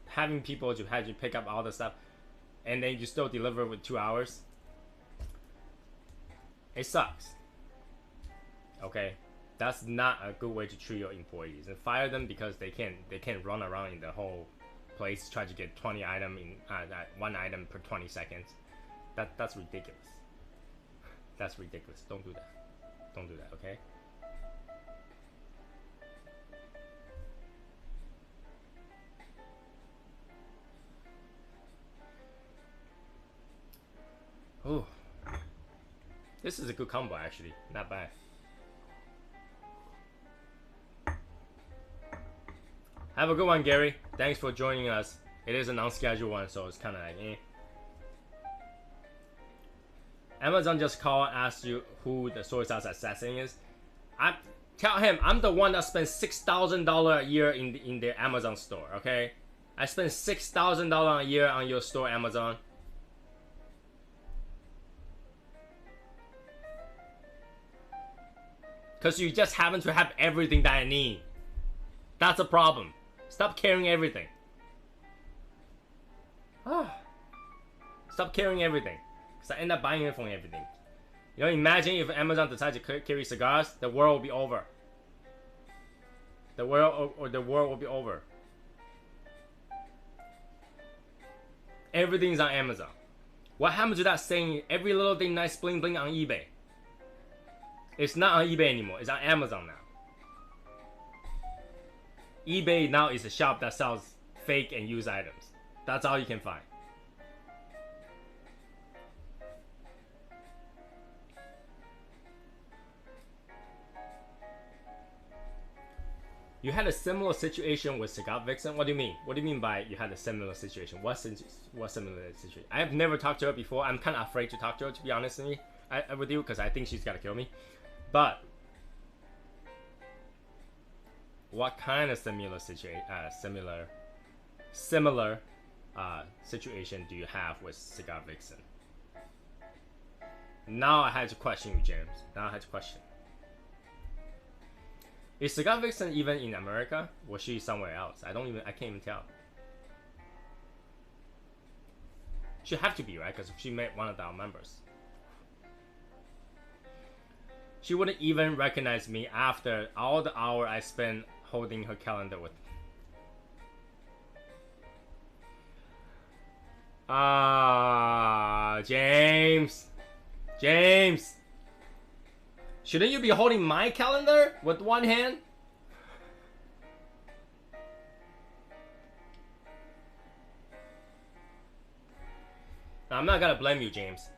Having people to have you pick up all the stuff and then you still deliver with 2 hours. It sucks. Okay? That's not a good way to treat your employees. And fire them because they can't run around in the whole place trying to get 20 items in one item per 20 seconds. That's ridiculous. That's ridiculous. Don't do that. Don't do that, okay? Ooh. This is a good combo actually. Not bad. Have a good one, Gary. Thanks for joining us. It is an unscheduled one, so it's kind of like, eh. Amazon just called and asked you who the soy sauce assassin is. I tell him I'm the one that spends $6,000 a year in their Amazon store. Okay, I spend $6,000 a year on your store, Amazon. Because you just happen to have everything that I need. That's a problem. Stop carrying everything. Stop carrying everything. Because I end up buying it from everything. You know, imagine if Amazon decides to carry cigars, the world will be over. The world will be over. Everything's on Amazon. What happened to that saying, every little thing nice bling bling on eBay? It's not on eBay anymore. It's on Amazon now. eBay now is a shop that sells fake and used items. That's all you can find. You had a similar situation with Cigar Vixen? What do you mean? What do you mean by you had a similar situation? What similar situation? I have never talked to her before. I'm kind of afraid to talk to her, to be honest with you, because I think she's gonna kill me. But what kind of similar situation do you have with Cigar Vixen? Now I had to question you, James. Now I had to question. Is Cigar Vixen even in America? Was she somewhere else? I can't even tell. She have to be, right? Because she met one of our members. She wouldn't even recognize me after all the hour I spent holding her calendar with. James. James. Shouldn't you be holding my calendar with one hand? Now, I'm not gonna blame you, James,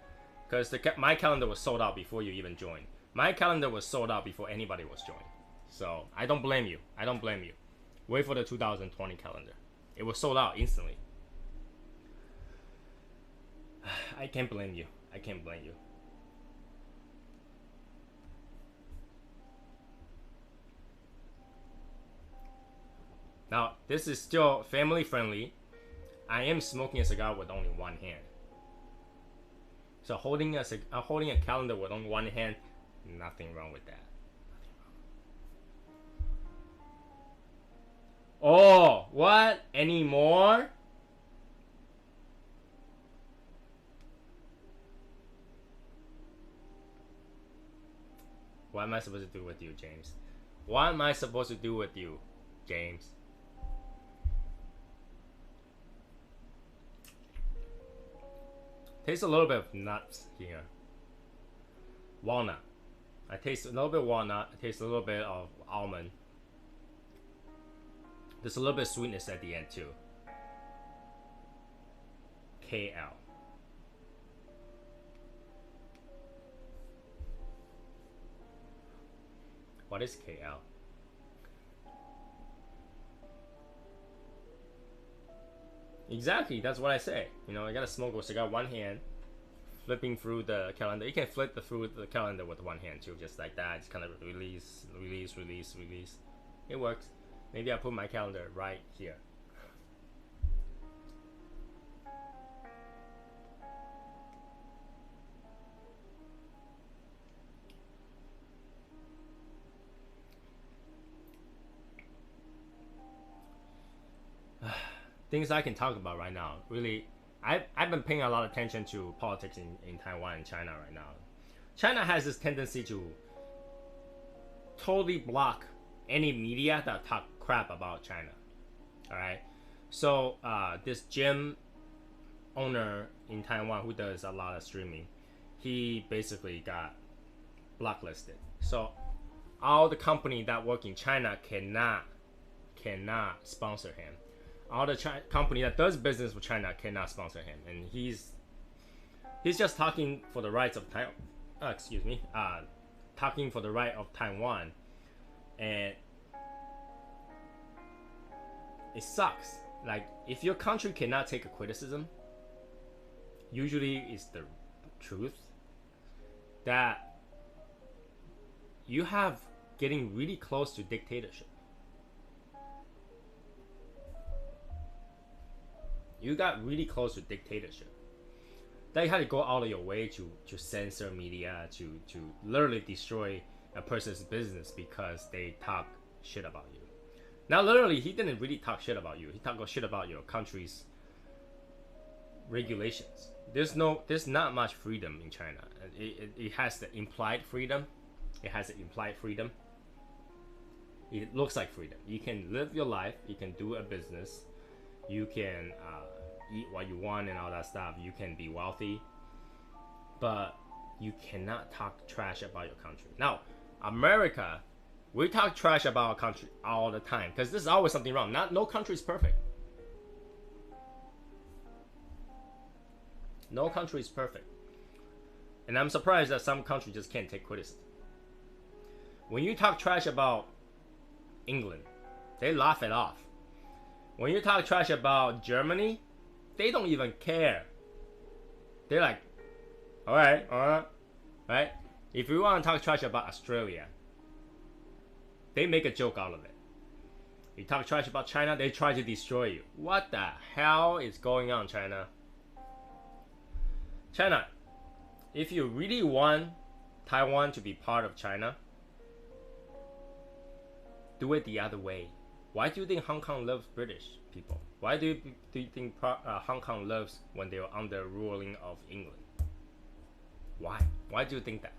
because my calendar was sold out before you even joined. My calendar was sold out before anybody was joined. So I don't blame you. I don't blame you. Wait for the 2020 calendar. It was sold out instantly. I can't blame you. I can't blame you. Now, this is still family friendly. I am smoking a cigar with only one hand. So holding a calendar with only one hand, nothing wrong with that. Oh, what? Any more? What am I supposed to do with you, James? What am I supposed to do with you, James? Taste a little bit of nuts here. Walnut. I taste a little bit of walnut. I taste a little bit of almond. There's a little bit of sweetness at the end too. KL. What is KL? Exactly, that's what I say. You know, I gotta smoke with cigar one hand, flipping through the calendar. You can flip through the calendar with one hand too, just like that. Just kind of release, release, release, release. It works. Maybe I put my calendar right here. Things I can talk about right now. Really, I've been paying a lot of attention to politics in Taiwan and China right now. China has this tendency to totally block any media that talk crap about China. Alright? So this gym owner in Taiwan who does a lot of streaming, he basically got blacklisted. So all the company that work in China cannot sponsor him. All the company that does business with China cannot sponsor him, and he's just talking for the rights of Taiwan. Talking for the right of Taiwan, and it sucks. Like, if your country cannot take a criticism, usually it's the truth that you have getting really close to dictatorship. You got really close to dictatorship. That you had to go out of your way to censor media, to literally destroy a person's business because they talk shit about you. Now, literally, he didn't really talk shit about you. He talked shit about your country's regulations. There's not much freedom in China. It has the implied freedom. It has the implied freedom. It looks like freedom. You can live your life. You can do a business. You can eat what you want and all that stuff. You can be wealthy, but you cannot talk trash about your country. Now, America, we talk trash about our country all the time because there's always something wrong. No country is perfect. No country is perfect. And I'm surprised that some countries just can't take criticism. When you talk trash about England, they laugh it off. When you talk trash about Germany, they don't even care. They're like, all right, right? If you want to talk trash about Australia, they make a joke out of it. You talk trash about China, they try to destroy you. What the hell is going on, China? China, if you really want Taiwan to be part of China, do it the other way. Why do you think Hong Kong loves British people? Why do you think Hong Kong loves when they were under ruling of England? Why? Why do you think that?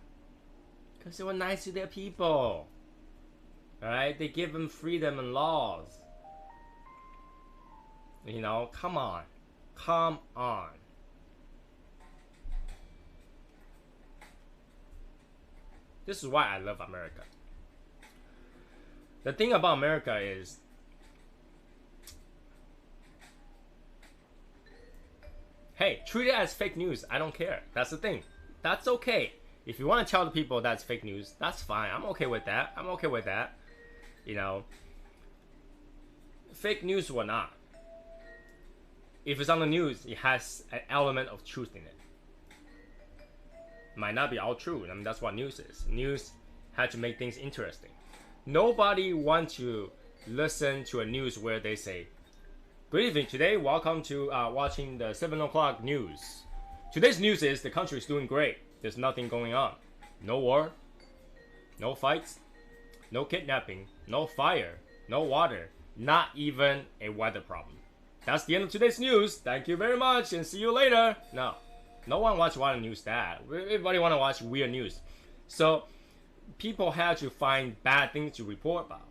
Because they were nice to their people. Alright? They give them freedom and laws. You know, come on. Come on. This is why I love America. The thing about America is, hey, treat it as fake news. I don't care. That's the thing. That's okay. If you want to tell the people that's fake news, that's fine. I'm okay with that. I'm okay with that. You know, fake news or not, if it's on the news, it has an element of truth in it. Might not be all true. I mean, that's what news is. News had to make things interesting. Nobody wants to listen to a news where they say, "Good evening. Today, welcome to watching the 7 o'clock news. Today's news is the country is doing great. There's nothing going on. No war, no fights, no kidnapping, no fire, no water, not even a weather problem. That's the end of today's news. Thank you very much and see you later." No. No one wants to watch news that. Everybody want to watch weird news. So people have to find bad things to report about.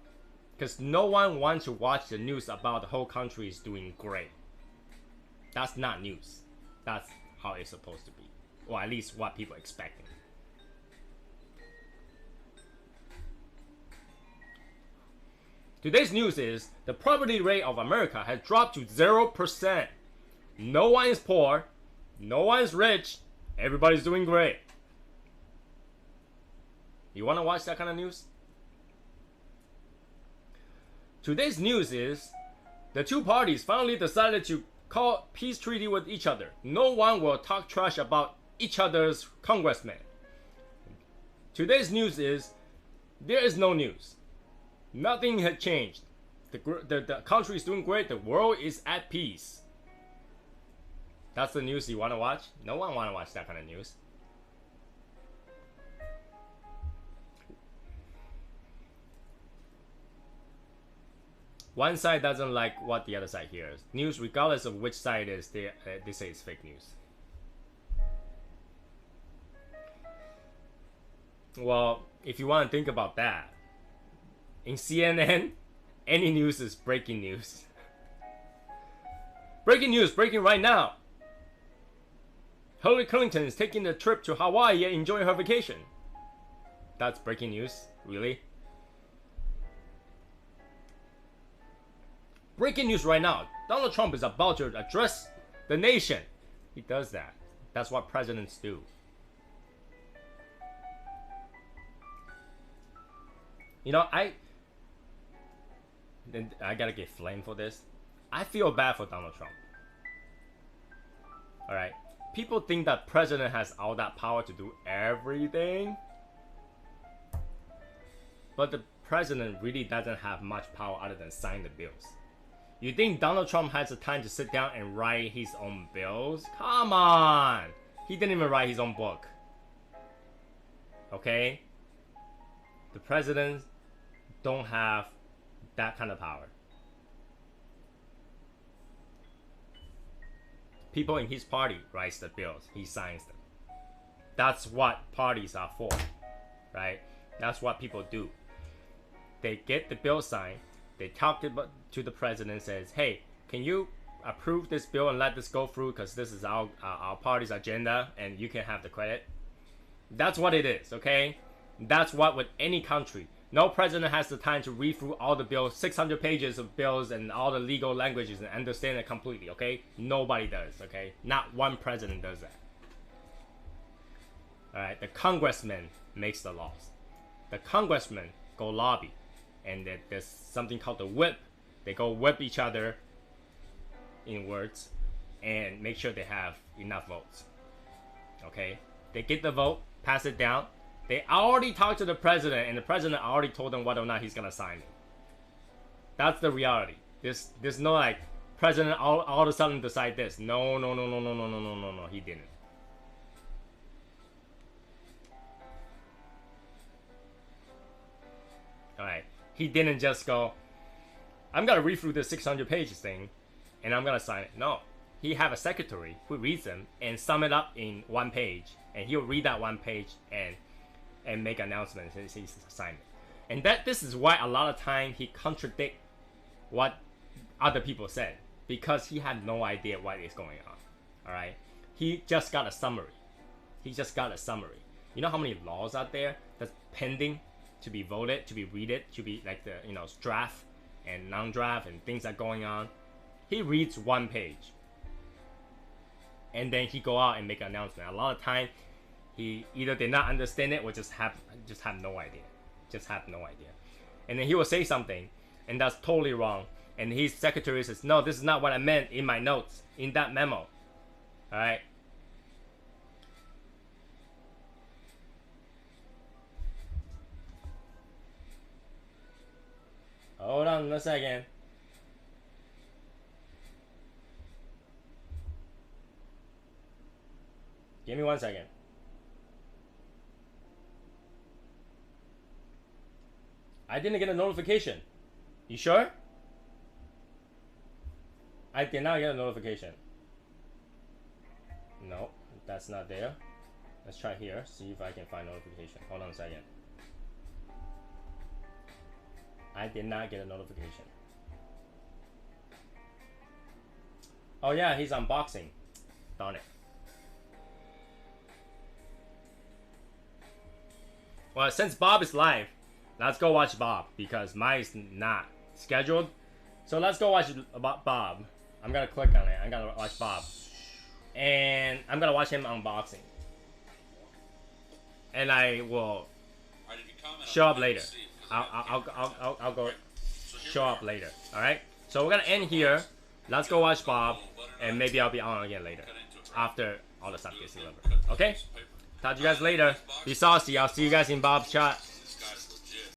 Because no one wants to watch the news about the whole country is doing great. That's not news. That's how it's supposed to be. Or at least what people are expecting. Today's news is the poverty rate of America has dropped to 0%. No one is poor. No one is rich. Everybody's doing great. You want to watch that kind of news? Today's news is the two parties finally decided to call peace treaty with each other. No one will talk trash about each other's congressmen. Today's news is there is no news. Nothing had changed. The country is doing great. The world is at peace. That's the news you want to watch? No one want to watch that kind of news. One side doesn't like what the other side hears. News, regardless of which side it is, they say it's fake news. Well, if you want to think about that, in CNN, any news is breaking news. Breaking news, breaking right now. Hillary Clinton is taking a trip to Hawaii and enjoying her vacation. That's breaking news, really? Breaking news right now. Donald Trump is about to address the nation. He does that. That's what presidents do. You know, I gotta get flamed for this. I feel bad for Donald Trump. Alright. People think that president has all that power to do everything. But the president really doesn't have much power other than sign the bills. You think Donald Trump has the time to sit down and write his own bills? Come on! He didn't even write his own book. Okay? The presidents don't have that kind of power. People in his party writes the bills. He signs them. That's what parties are for. Right? That's what people do. They get the bill signed. They talk to the president and says, "Hey, can you approve this bill and let this go through because this is our party's agenda and you can have the credit." That's what it is, okay? That's what with any country. No president has the time to read through all the bills, 600 pages of bills and all the legal languages and understand it completely, okay? Nobody does, okay? Not one president does that. Alright, the congressman makes the laws. The congressmen go lobby. And there's something called the whip. They go whip each other in words and make sure they have enough votes. Okay? They get the vote, pass it down. They already talked to the president and the president already told them whether or not he's gonna sign it. That's the reality. There's no like president all of a sudden decide this. No, he didn't. Alright. He didn't just go, I'm gonna read through this 600 pages thing, and I'm gonna sign it. No, he have a secretary who reads them and sum it up in one page, and he'll read that one page and make announcements and he's sign it. And this is why a lot of time he contradict what other people said, because he had no idea what is going on. All right, he just got a summary. He just got a summary. You know how many laws out there that's pending to be voted, to be read, to be like the draft and non-draft and things that are going on. He reads one page, and then he go out and make an announcement. A lot of time, he either did not understand it or just have no idea, and then he will say something, and that's totally wrong. And his secretary says, "No, this is not what I meant in my notes, in that memo." All right. Hold on a second. Give me 1 second. I didn't get a notification. You sure? I did not get a notification. No, that's not there. Let's try here. See if I can find notification. Hold on a second. I did not get a notification. Oh yeah, he's unboxing. Darn it. Well, since Bob is live, let's go watch Bob, because mine is not scheduled. So let's go watch Bob. I'm gonna click on it. I'm gonna watch Bob, and I'm gonna watch him unboxing. And I will show up later. I'll go show up later. All right. So we're gonna end here. Let's go watch Bob, and maybe I'll be on again later after all the stuff gets delivered. Okay. Talk to you guys later. Be saucy. I'll see you guys in Bob's chat.